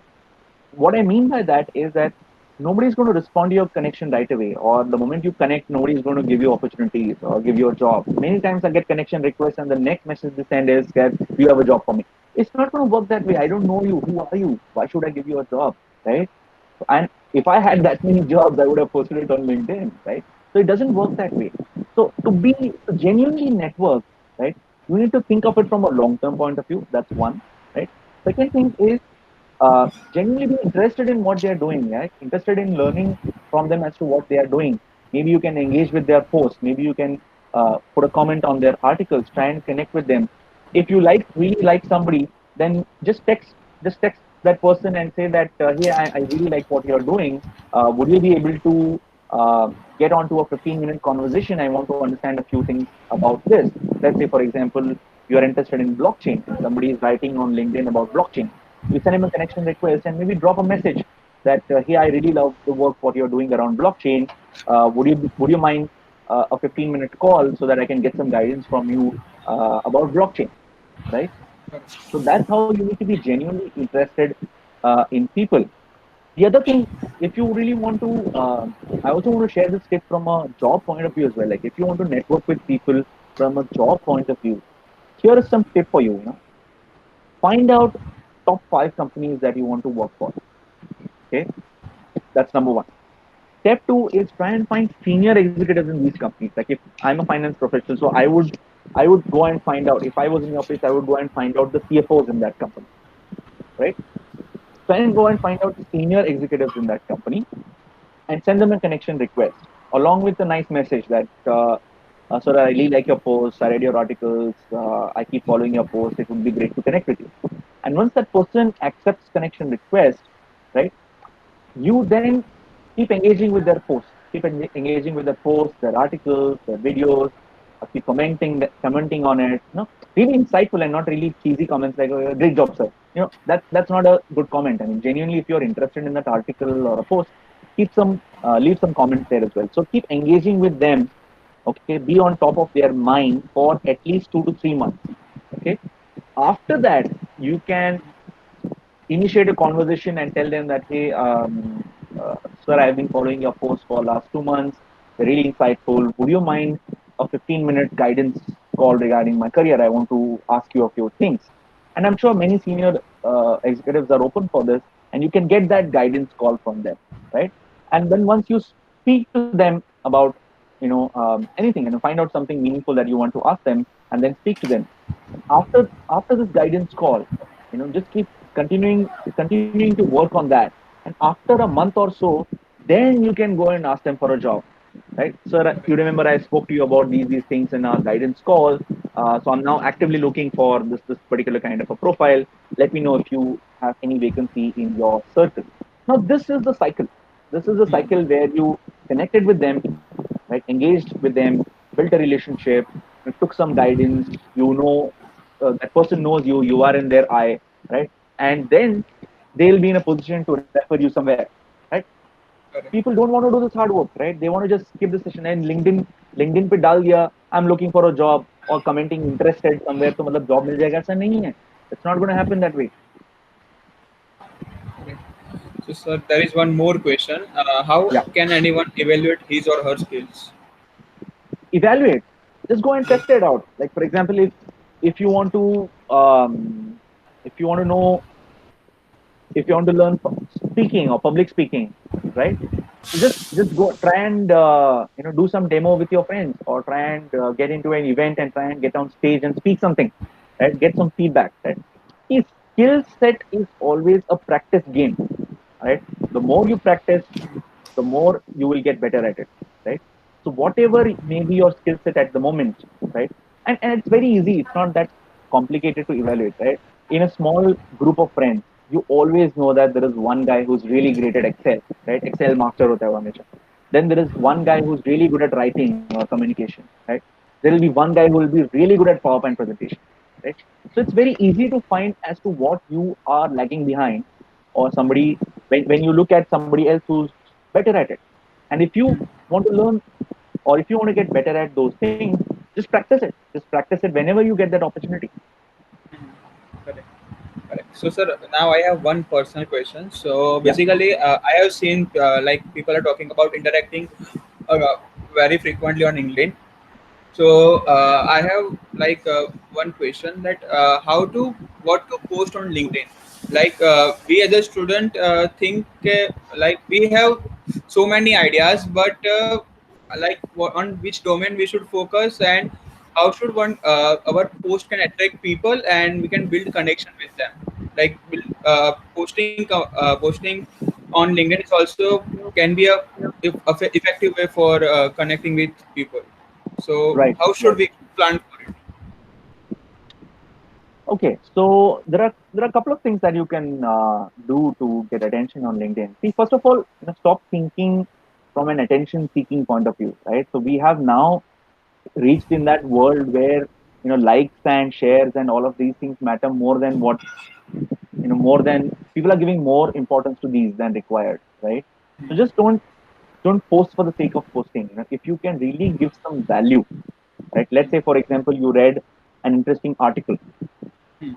B: what I mean by that is that nobody's going to respond to your connection right away, or the moment you connect, nobody's going to give you opportunities or give you a job. Many times I get connection requests, and the next message they send is that, "Do you have a job for me?" It's not going to work that way. I don't know you. Who are you? Why should I give you a job? Right? And if I had that many jobs, I would have posted it on LinkedIn, right? So it doesn't work that way. So to genuinely network, right, you need to think of it from a long-term point of view. That's one, right? Second thing is genuinely be interested in what they are doing, right? Interested in learning from them as to what they are doing. Maybe you can engage with their posts. Maybe you can put a comment on their articles. Try and connect with them. If you really like somebody, then just text that person and say that, hey, I really like what you're doing. Would you be able to get onto a 15-minute conversation? I want to understand a few things about this. Let's say, for example, you are interested in blockchain. Somebody is writing on LinkedIn about blockchain. You send him a connection request and maybe drop a message that, hey, I really love the work what you're doing around blockchain. Would you mind a 15-minute call so that I can get some guidance from you about blockchain, right? So that's how you need to be genuinely interested in people. The other thing, if you really want to, I also want to share this tip from a job point of view as well. Like if you want to network with people from a job point of view, here is some tip for you. Find out top 5 companies that you want to work for. Okay, that's number one. Step two is try and find senior executives in these companies. Like if I'm a finance professional, so I would go and find out. If I was in your place, I would go and find out the CFOs in that company, right? Try and go and find out the senior executives in that company and send them a connection request along with a nice message that, sir, I really like your posts. I read your articles. I keep following your posts. It would be great to connect with you. And once that person accepts connection request, right, you then keep engaging with their posts, engaging with their posts, their articles, their videos, keep commenting on it. Really insightful and not really cheesy comments like, oh, "Great job, sir." That's not a good comment. I mean, genuinely, if you're interested in that article or a post, leave some comments there as well. So keep engaging with them. Okay, be on top of their mind for at least 2 to 3 months. Okay, after that, you can initiate a conversation and tell them that, hey, sir, I've been following your post for last 2 months. They're really insightful. Would you mind a 15-minute guidance call regarding my career? I want to ask you a few things. And I'm sure many senior executives are open for this, and you can get that guidance call from them, right? And then once you speak to them about anything and find out something meaningful that you want to ask them, and then speak to them after this guidance call, just keep continuing to work on that. And after a month or so, then you can go and ask them for a job, right? Sir, you remember I spoke to you about these things in our guidance call. So I'm now actively looking for this particular kind of a profile. Let me know if you have any vacancy in your circle. Now this is the cycle. This is the cycle where you connected with them, right? Engaged with them, built a relationship, you took some guidance. You know that person knows you. You are in their eye, right? And then they'll be in a position to refer you somewhere, right?
A: Correct.
B: People don't want to do this hard work, right? They want to just skip the session and LinkedIn पे डाल दिया I'm looking for a job or commenting interested somewhere तो मतलब job मिल जाएगा ऐसा नहीं है. It's not going to happen that way.
A: Correct. So, sir, there is one more question. How
B: Yeah,
A: can anyone evaluate his or her skills?
B: evaluate. Just go and test it out. Like for example, if you want to if you want to know if you want to learn speaking or public speaking, right? Just go try and do some demo with your friends or try and get into an event and try and get on stage and speak something, right? Get some feedback, right? If skill set is always a practice game, right? The more you practice, the more you will get better at it, right? So whatever may be your skill set at the moment, right? And it's very easy. It's not that complicated to evaluate, right? In a small group of friends, you always know that there is one guy who's really great at Excel, right? Excel master hota hai wo hamesha. Then there is one guy who's really good at writing or communication, right? There will be one guy who will be really good at PowerPoint presentation, right? So it's very easy to find as to what you are lagging behind or somebody when you look at somebody else who's better at it. And if you want to learn or if you want to get better at those things, just practice it. Just practice it whenever you get that opportunity.
A: Correct. Correct. So, sir, now I have one personal question. So,
B: Yeah.
A: basically, I have seen like people are talking about interacting very frequently on LinkedIn. So, I have like one question that how to what to post on LinkedIn. Like we as a student think like we have so many ideas, but like on which domain we should focus and how should one our post can attract people and we can build connection with them. Like posting on LinkedIn is also can be a effective way for connecting with people. So
B: Right.
A: how
B: Right.
A: should we plan for it?
B: Okay. So there are a couple of things that you can do to get attention on LinkedIn. See, first of all, stop thinking from an attention seeking point of view, right? So we have now reached in that world where likes and shares and all of these things matter more than what more than people are giving more importance to these than required, right? So just don't post for the sake of posting. If you can really give some value, right? Let's say for example you read an interesting article,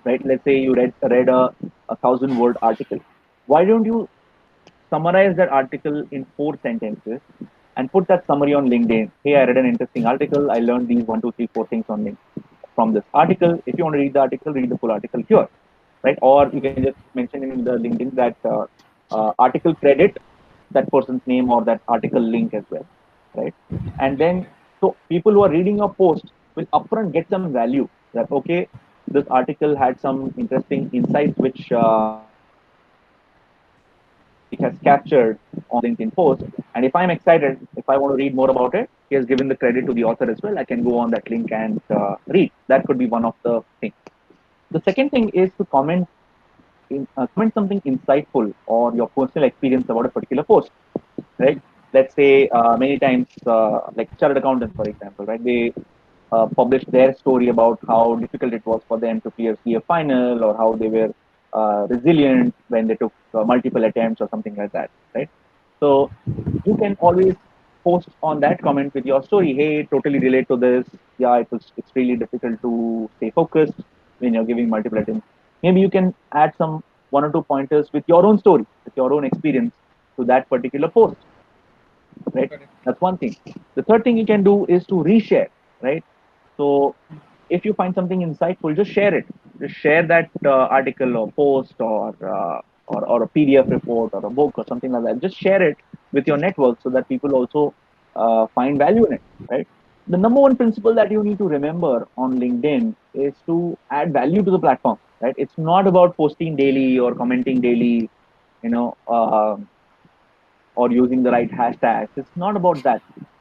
B: right? Let's say you read a 1,000 word article. Why don't you summarize that article in 4 sentences and put that summary on LinkedIn? Hey, I read an interesting article. I learned these one, two, three, four things from this article. If you want to read the article, read the full article here, right? Or you can just mention in the LinkedIn that article credit that person's name or that article link as well, right? And then so people who are reading your post will upfront get some value that okay, this article had some interesting insights which it has captured on LinkedIn post. And if I'm excited, if I want to read more about it, he has given the credit to the author as well. I can go on that link and read. That could be one of the things. The second thing is to comment something insightful or your personal experience about a particular post, right? Let's say many times, like chartered accountants, for example, right? They published their story about how difficult it was for them to clear CA final or how they were resilient when they took multiple attempts or something like that, right? So you can always post on that comment with your story. Hey, totally relate to this. Yeah, it's really difficult to stay focused when you're giving multiple attempts. Maybe you can add some one or two pointers with your own story, with your own experience to that particular post, right?
A: Correct.
B: That's one thing. The third thing you can do is to reshare, right? So if you find something insightful, just share it. Just share that article or post or a PDF report or a book or something like that. Just share it with your network so that people also find value in it, right? The number one principle that you need to remember on LinkedIn is to add value to the platform, right? It's not about posting daily or commenting daily, you know, uh, or using the right hashtags. It's not about that.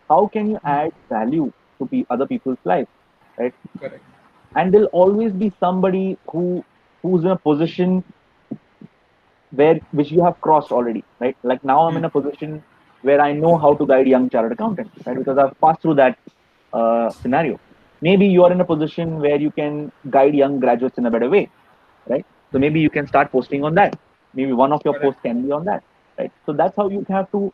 B: How can you add value to other people's lives, right?
A: Correct.
B: and there'll always be somebody who's in a position where which you have crossed already, right? Like now I'm
A: Hmm.
B: in a position where I know how to guide young chartered accountants, right? Because I've passed through that scenario. Maybe you are in a position where you can guide young graduates in a better way, right? So maybe you can start posting on that. Maybe one of your
A: Correct.
B: posts can be on that, right? So that's how you have to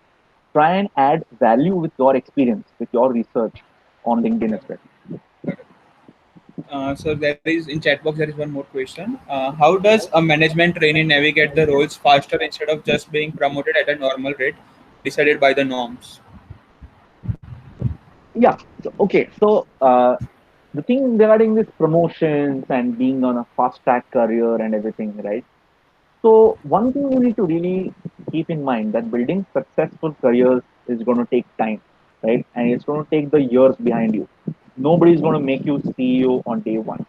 B: try and add value with your experience, with your research on LinkedIn as
A: Correct.
B: well.
A: Correct. So there is in chat box there is one more question. How does a management trainee navigate the roles faster instead of just being promoted at a normal rate decided by the norms?
B: Yeah. So, okay. So the thing regarding this promotions and being on a fast track career and everything, right? So one thing you need to really keep in mind that building successful careers is going to take time, right? And it's going to take the years behind you. Nobody's going to make you CEO on day one,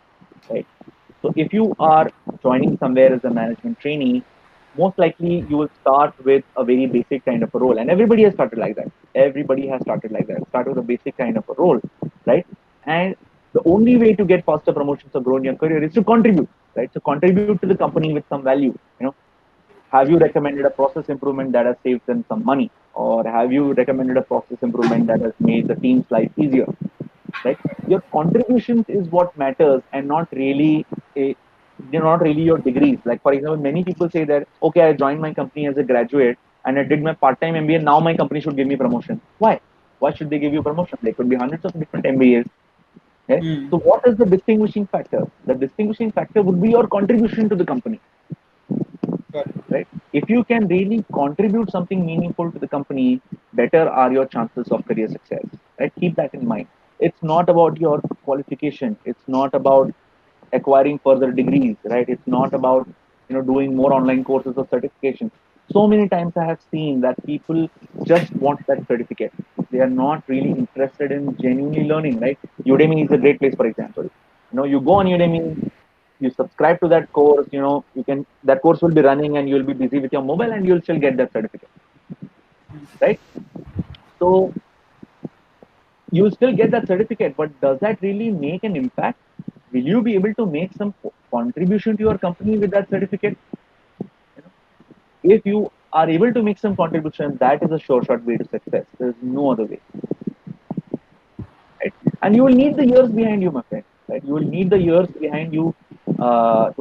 B: right? So if you are joining somewhere as a management trainee, most likely you will start with a very basic kind of a role. And everybody has started like that. Everybody has started like that. Start with a basic kind of a role, right? And the only way to get faster promotions or grow in your career is to contribute, right? So contribute to the company with some value. Have you recommended a process improvement that has saved them some money? Or have you recommended a process improvement that has made the team's life easier? Right? Your contributions is what matters, and not really a, not really your degrees. Like for example, many people say that okay, I joined my company as a graduate and I did my part-time MBA. Now my company should give me promotion. Why? Why should they give you promotion? There could be hundreds of different MBAs. Okay?
A: Hmm.
B: So what is the distinguishing factor? The distinguishing factor would be your contribution to the company,
A: Correct.
B: right? If you can really contribute something meaningful to the company, better are your chances of career success, right? Keep that in mind. It's not about your qualification. It's not about acquiring further degrees, right? It's not about doing more online courses or certifications. So many times I have seen that people just want that certificate. They are not really interested in genuinely learning, right? Udemy is a great place, for example. You go on Udemy, you subscribe to that course, you can that course will be running and you'll be busy with your mobile and you'll still get that certificate, right? So you'll still get that certificate, but does that really make an impact? Will you be able to make some contribution to your company with that certificate? If you are able to make some contribution, that is a sure shot way to success. There's no other way, right? And you will need the years behind you, my friend, right? You will need the years behind you.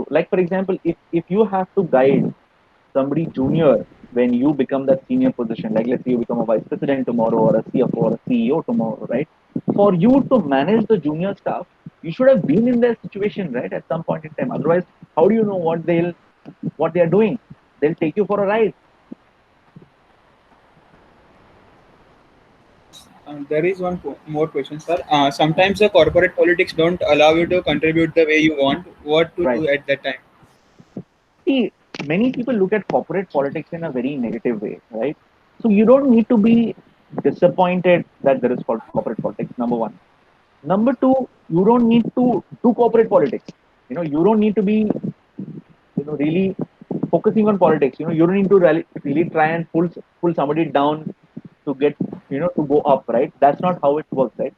B: Like for example, if you have to guide somebody junior when you become that senior position, like let's say you become a vice president tomorrow or a CFO or a CEO tomorrow, right? For you to manage the junior staff, you should have been in their situation, right, at some point in time. Otherwise, how do you know what they are doing? They'll take you for a ride.
A: There is one more question, sir. Sometimes the corporate politics don't allow you to contribute the way you want. What to
B: Right.
A: do at that time?
B: See, many people look at corporate politics in a very negative way, right? So you don't need to be disappointed that there is corporate politics, number one. Number two, you don't need to do corporate politics. You don't need to be, really focusing on politics. You don't need to really try and pull somebody down to get, to go up, right? That's not how it works, right?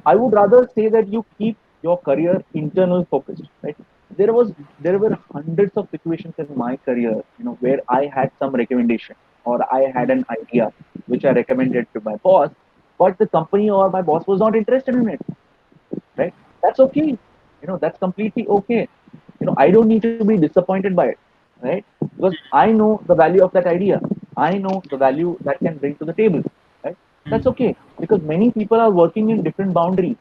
B: I would rather say that you keep your career internal focused, right? There were hundreds of situations in my career, where I had some recommendation or I had an idea which I recommended to my boss, but the company or my boss was not interested in it, right? That's okay. That's completely okay. I don't need to be disappointed by it, right? Because I know the value of that idea. I know the value that can bring to the table, right?
A: Hmm.
B: That's okay because many people are working in different boundaries.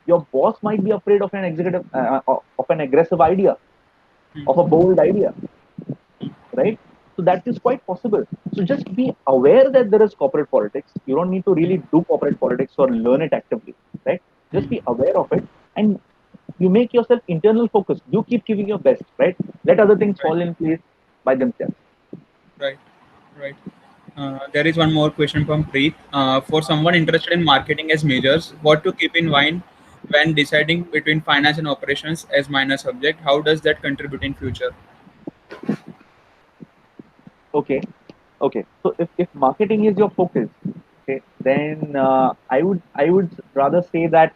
B: Your boss might be afraid of an executive, of an aggressive idea, of a bold idea, right? So that is quite possible. So just be aware that there is corporate politics. You don't need to really do corporate politics or learn it actively, right? Just be aware of it and you make yourself internal focused. You keep giving your best, right? Let other things
A: Right.
B: fall in place by themselves.
A: Right. Right. There is one more question from Preet. For someone interested in marketing as majors, what to keep in mind when deciding between finance and operations as minor subject? How does that contribute in future?
B: Okay. Okay. So if marketing is your focus, okay, then I would rather say that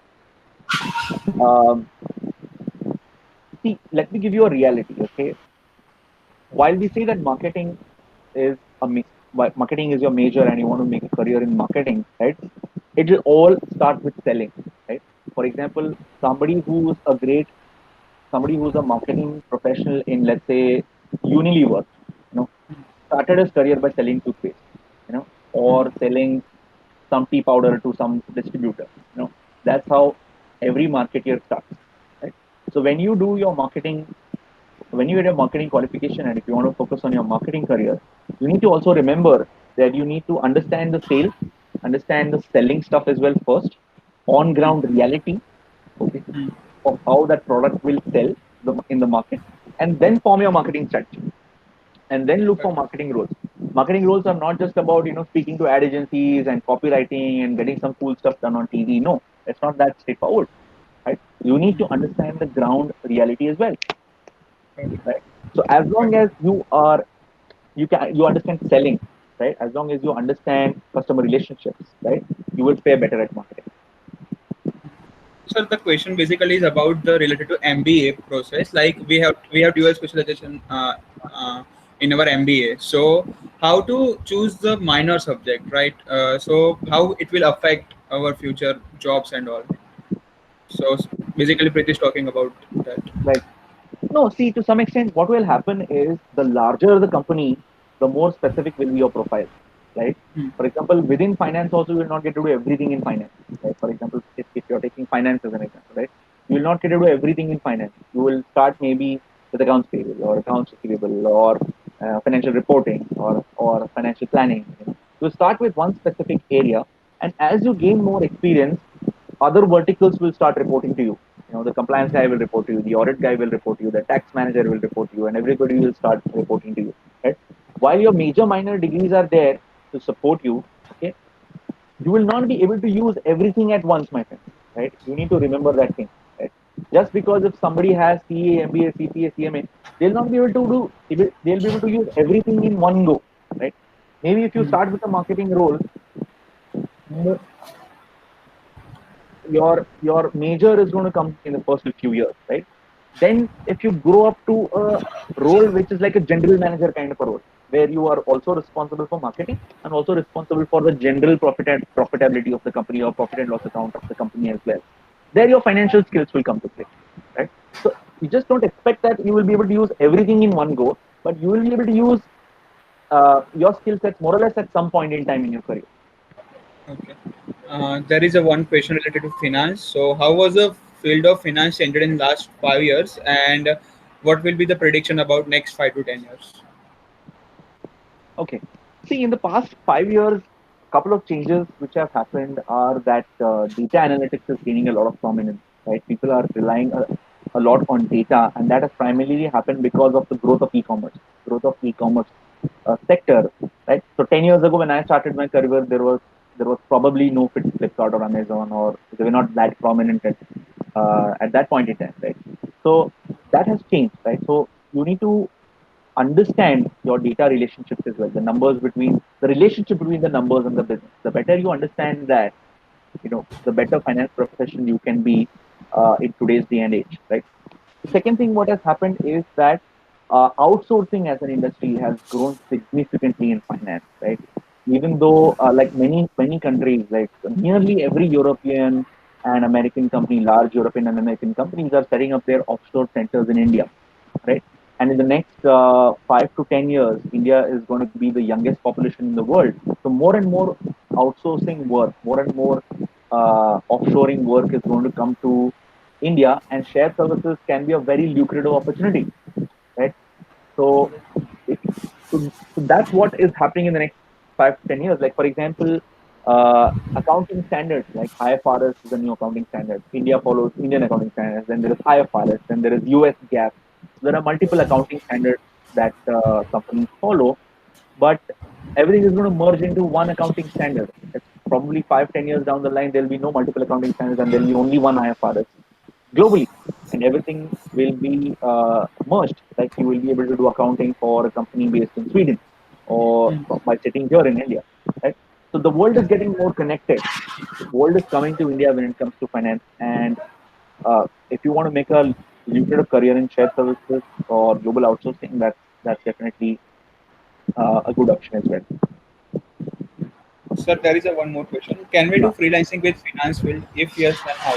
B: um, See, let me give you a reality. Okay, while we say that is marketing is your major and you want to make a career in marketing, right? It will all start with selling, right? For example, somebody who's a great somebody who's a marketing professional in, let's say, Unilever, started his career by selling toothpaste, or selling some tea powder to some distributor. That's how every marketeer starts, right? So when you get a marketing qualification, and if you want to focus on your marketing career, you need to also remember that you need to understand the sales, understand the selling stuff as well first, on ground reality, okay, of how that product will sell in the market, and then form your marketing strategy, and then look for marketing roles. Marketing roles are not just about speaking to ad agencies and copywriting and getting some cool stuff done on TV. No, it's not that straightforward, right? You need to understand the ground reality as well, right? So as long as you understand selling, right? As long as you understand customer relationships, right? You will fare better at marketing.
A: So the question basically is about the related to MBA process. Like we have dual specialization in our MBA. So how to choose the minor subject, right? So how it will affect our future jobs and all. So basically, Preeti is talking about that.
B: Like, no, see, to some extent, what will happen is the larger the company, the more specific will be your profile, right?
A: Hmm.
B: For example, within finance also, you will not get to do everything in finance. Right? For example, if you're taking finance as an example, right? You will not get to do everything in finance. You will start maybe with accounts payable or accounts receivable or financial reporting or financial planning. You start with one specific area, and as you gain more experience, other verticals will start reporting to you. The compliance guy will report to you, the audit guy will report to you, the tax manager will report to you, and everybody will start reporting to you. Right? While your major minor degrees are there to support you, okay, you will not be able to use everything at once, my friend. Right? You need to remember that thing. Right? Just because if somebody has CA, MBA, CPA, CMA, they'll not be able to they'll be able to use everything in one go. Right? Maybe if you
A: Hmm.
B: start with a marketing role, mo- your major is going to come in the first few years, right? Then if you grow up to a role which is like a general manager kind of a role, where you are also responsible for marketing and also responsible for the general profitability of the company or profit and loss account of the company as well, there your financial skills will come to play, right? So you just don't expect that you will be able to use everything in one go, but you will be able to use your skill sets more or less at some point in time in your career.
A: Okay. There is a one question related to finance. So how was the field of finance changed in last 5 years, and what will be the prediction about next 5 to 10 years?
B: Okay. See, in the past 5 years, a couple of changes which have happened are that data analytics is gaining a lot of prominence, right? People are relying a lot on data, and that has primarily happened because of the growth of e-commerce sector, right? So 10 years ago, when I started my career, there was probably no Flipkart or Amazon, or they were not that prominent at that point in time, right? So that has changed, right? So you need to understand your data relationships as well, the relationship between the numbers and the business. The better you understand that, the better finance profession you can be in today's day and age, right? The second thing what has happened is that outsourcing as an industry has grown significantly in finance, right? Even though like many countries, like nearly every European and American company, large European and American companies are setting up their offshore centers in India, right? And in the next 5 to 10 years, India is going to be the youngest population in the world. So more and more outsourcing work, more and more offshoring work is going to come to India, and shared services can be a very lucrative opportunity, right? So, it, so that's what is happening in the next 5 to 10 years. Like for example, accounting standards like IFRS is a new accounting standard. India follows Indian accounting standards. Then there is IFRS. Then there is US GAAP. There are multiple accounting standards that companies follow, but everything is going to merge into one accounting standard. It's probably 5 to 10 years down the line, there'll be no multiple accounting standards and there'll be only one IFRS globally, and everything will be merged. Like you will be able to do accounting for a company based in Sweden or
A: Hmm.
B: by sitting here in India, right? So the world is getting more connected. The world is coming to India when it comes to finance, and if you want to make a lucrative career in shared services or global outsourcing, that's definitely a good option as well.
A: Sir, there is a one more question. Can we do
B: Yeah.
A: freelancing with finance field? If yes, then how?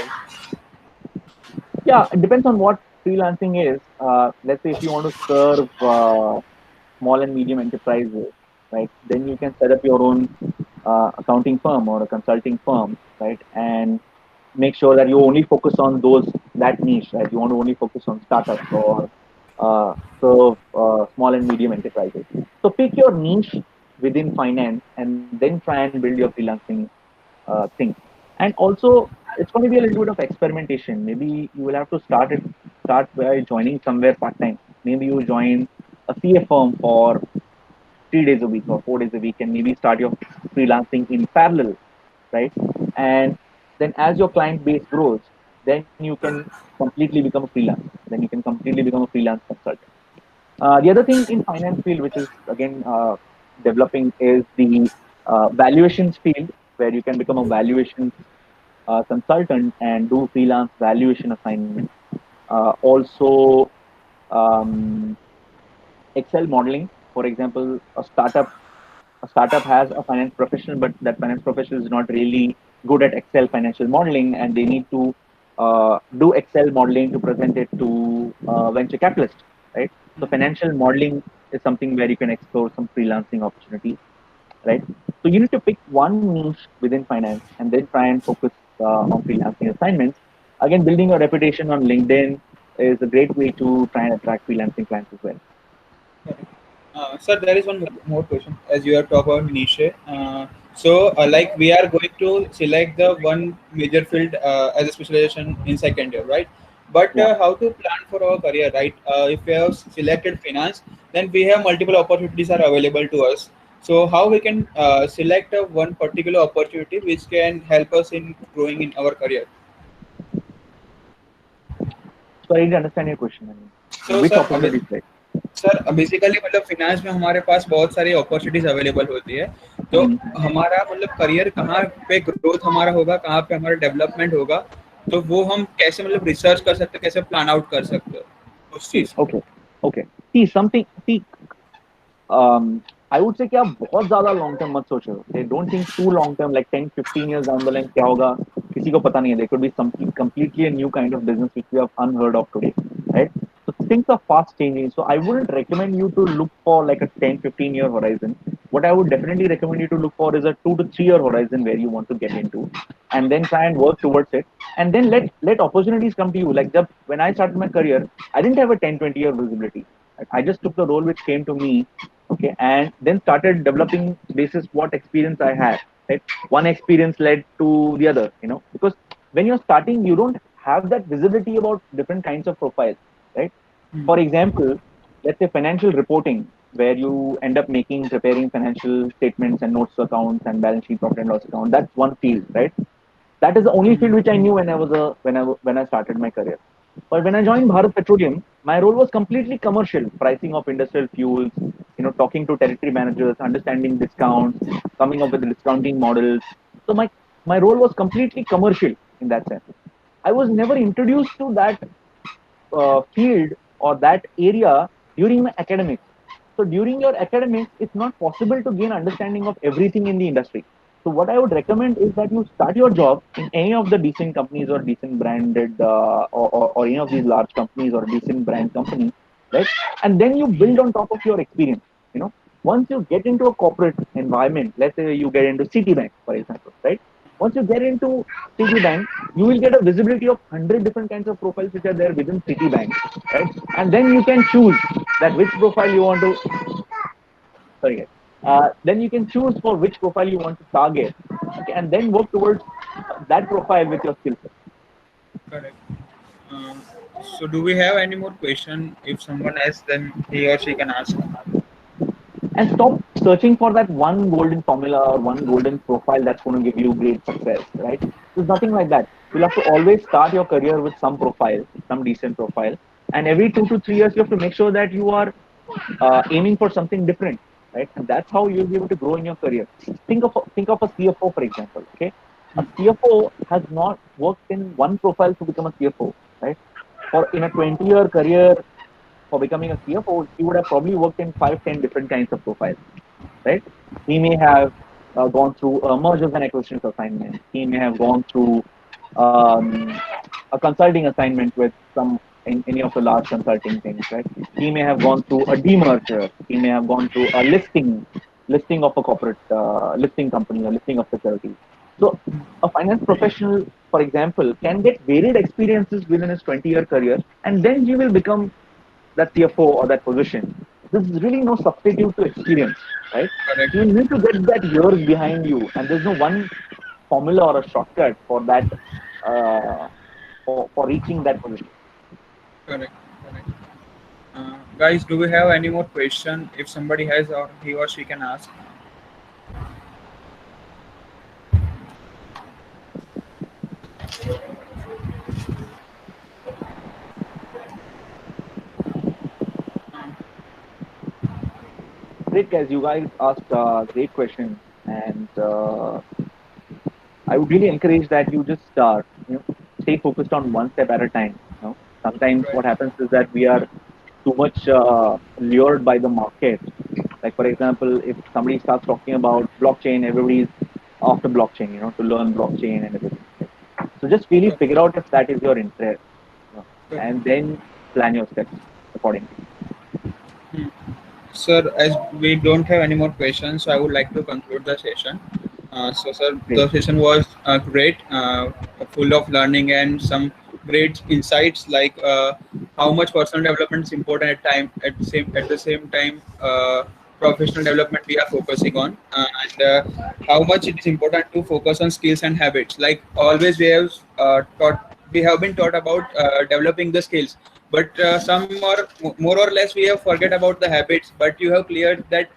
B: Yeah, it depends on what freelancing is. Let's say if you want to serve small and medium enterprises, right? Then you can set up your own accounting firm or a consulting firm, right? And make sure that you only focus on those that niche, right? You want to only focus on startups or serve small and medium enterprises. So pick your niche within finance and then try and build your freelancing thing. And also, it's going to be a little bit of experimentation. Maybe you will have to start by joining somewhere part time. Maybe you join a CA firm for 3 days a week or 4 days a week, and maybe start your freelancing in parallel, right? And then as your client base grows, then you can completely become a freelancer. Then you can completely become a freelance consultant. The other thing in finance field, which is again developing, is the valuations field, where you can become a valuations consultant and do freelance valuation assignments. Also, um, Excel modeling. For example, a startup has a finance professional, but that finance professional is not really good at Excel financial modeling, and they need to do Excel modeling to present it to venture capitalists, right? So financial modeling is something where you can explore some freelancing opportunities, right? So you need to pick one niche within finance and then try and focus on freelancing assignments. Again, building your reputation on LinkedIn is a great way to try and attract freelancing clients as well.
A: Sir, there is one more question. As you have talked about niche, like we are going to select the one major field as a specialization in second year, right? But
B: Yeah.
A: how to plan for our career, right? If we have selected finance, then we have multiple opportunities are available to us. So how we can select one particular opportunity which can help us in growing in our career?
B: So I didn't understand your question. I mean,
A: So,
B: which
A: sir,
B: opportunities, right?
A: Sir basically मतलब finance में हमारे पास बहुत सारी opportunities available होती है, तो
B: Mhm.
A: हमारा मतलब करियर कहाँ पे ग्रोथ हमारा होगा, कहाँ पे हमारा डेवलपमेंट होगा, तो वो हम कैसे मतलब रिसर्च कर सकते हैं, कैसे प्लान आउट कर सकते हैं उस
B: See,
A: चीज को.
B: okay, okay. See something. See, I would say कि आप बहुत ज्यादा लॉन्ग टर्म मत सोचो. They don't think too long term, like 10-15 years down the line क्या होगा किसी को पता नहीं है. There could be something completely new kind of business which we have unheard of today, right? So things are fast changing. So I wouldn't recommend you to look for like a 10-15 year horizon. What I would definitely recommend you to look for is a 2 to 3 year horizon where you want to get into, and then try and work towards it. And then let opportunities come to you. Like when I started my career, I didn't have a 10-20 year visibility. I just took the role which came to me, okay, and then started developing basis what experience I had, right? One experience led to the other, because when you're starting, you don't have that visibility about different kinds of profiles, right? For example, let's say financial reporting, where you end up preparing financial statements and notes to accounts and balance sheet, profit and loss account. That's one field, right? That is the only field which I knew when I was a when I started my career. But when I joined Bharat Petroleum, my role was completely commercial: pricing of industrial fuels, talking to territory managers, understanding discounts, coming up with discounting models. So my role was completely commercial in that sense. I was never introduced to that field or that area during my academics. So during your academics, it's not possible to gain understanding of everything in the industry. So what I would recommend is that you start your job in any of the decent companies or decent branded or any of these large companies or decent brand company, right? And then you build on top of your experience. Once you get into a corporate environment, let's say you get into Citibank, for example, right? Once you get into Citibank, you will get a visibility of 100 different kinds of profiles which are there within Citibank, right? And then you can choose that which profile you want to, sorry, then you can choose for which profile you want to target, okay, and then work towards that profile with your skill set.
A: Correct. Uh, so do we have any more question? If someone has, then he or she can ask.
B: And stop searching for that one golden formula or one golden profile that's going to give you great success, right? There's nothing like that. You'll have to always start your career with some profile, some decent profile, and every 2 to 3 years you have to make sure that you are aiming for something different, right? And that's how you'll be able to grow in your career. Think of a CFO, for example. Okay, a CFO has not worked in one profile to become a CFO, right? for in a 20-year career for becoming a CFO, he would have probably worked in 5, 10 different kinds of profiles, right? He may have gone through a mergers and acquisitions assignment. He may have gone through a consulting assignment with some in any of the large consulting things, right? He may have gone through a demerger. He may have gone through a listing of a corporate listing company, a listing of securities. So, a finance professional, for example, can get varied experiences within his 20-year career, and then he will become that CFO or that position. There's really no substitute to experience, right?
A: Correct.
B: You need to get that years behind you, and there's no one formula or a shortcut for that for reaching that position.
A: Correct. Correct. Guys, do we have any more question? If somebody has, or he or she can ask.
B: Great guys, you guys asked great questions, and I would really encourage that you just stay focused on one step at a time. Sometimes
A: Right.
B: what happens is that we are too much lured by the market. Like for example, if somebody starts talking about blockchain, everybody's after blockchain, to learn blockchain and everything. So just really
A: So,
B: figure out if that is your interest,
A: so,
B: and then plan your steps accordingly.
A: hmm. Sir, as we don't have any more questions, so I would like to conclude the session. So, sir,
B: Great.
A: the session was great, full of learning and some great insights, like how much personal development is important at the same time, professional development we are focusing on, and how much it is important to focus on skills and habits. Like always, we have been taught about developing the skills, but some more or less we have forget about the habits. But you have cleared that,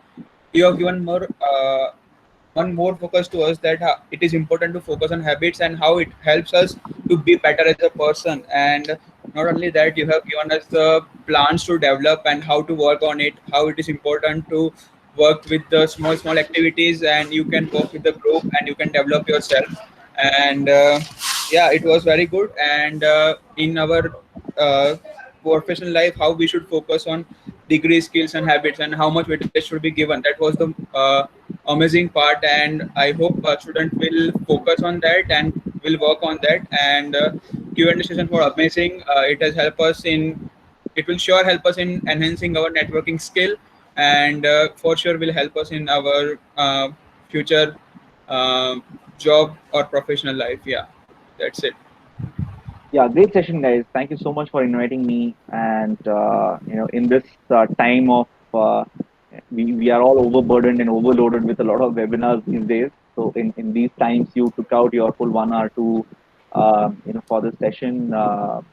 A: you have given one more focus to us, that it is important to focus on habits and how it helps us to be better as a person. And not only that, you have given us the plans to develop and how to work on it, how it is important to work with the small activities, and you can work with the group and you can develop yourself. And yeah, it was very good. And in our uh, professional life, how we should focus on degree, skills and habits, and how much weightage should be given, that was the amazing part. And I hope students will focus on that and will work on that. And Q&A session for amazing. It will sure help us in enhancing our networking skill, and for sure will help us in our future uh, job or professional life. Yeah, that's it.
B: Yeah, great session, guys. Thank you so much for inviting me. And in this time of we are all overburdened and overloaded with a lot of webinars these days. So in these times, you took out your full 1 hour to for this session, and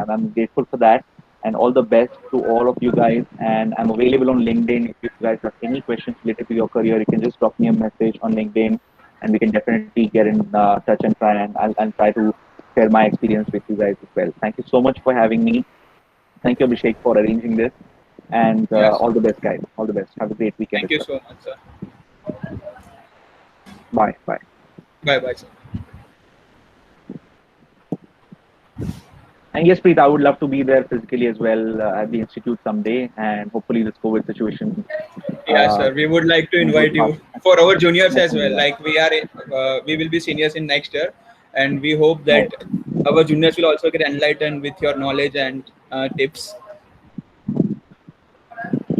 B: I'm grateful for that. And all the best to all of you guys. And I'm available on LinkedIn. If you guys have any questions related to your career, you can just drop me a message on LinkedIn, and we can definitely get in touch and I'll try to share my experience with you guys as well. Thank you so much for having me. Thank you, Abhishek, for arranging this. And
A: Yes.
B: all the best, guys. All the best. Have a great weekend
A: Thank
B: as
A: you
B: well.
A: so much, sir.
B: Bye. Bye.
A: Bye bye, sir.
B: And yes, Preet, I would love to be there physically as well at the institute someday. And hopefully, this COVID situation
A: Yeah,
B: uh,
A: sir. We would like to
B: goes
A: invite
B: past.
A: you for our juniors as
B: Definitely,
A: well.
B: yeah.
A: Like we will be seniors in next year, and we hope
B: Nice.
A: that our juniors will also get enlightened with your knowledge and tips.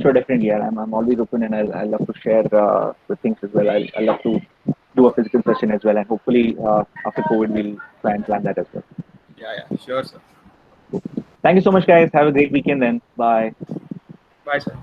B: Sure, definitely. Yeah. I'm always open, and I love to share the things as well. I love to do a physical session as well. And hopefully, after COVID, we'll try and plan that as well.
A: Yeah, yeah, sure, sir.
B: Thank you so much, guys. Have a great weekend then. Bye.
A: Bye, sir.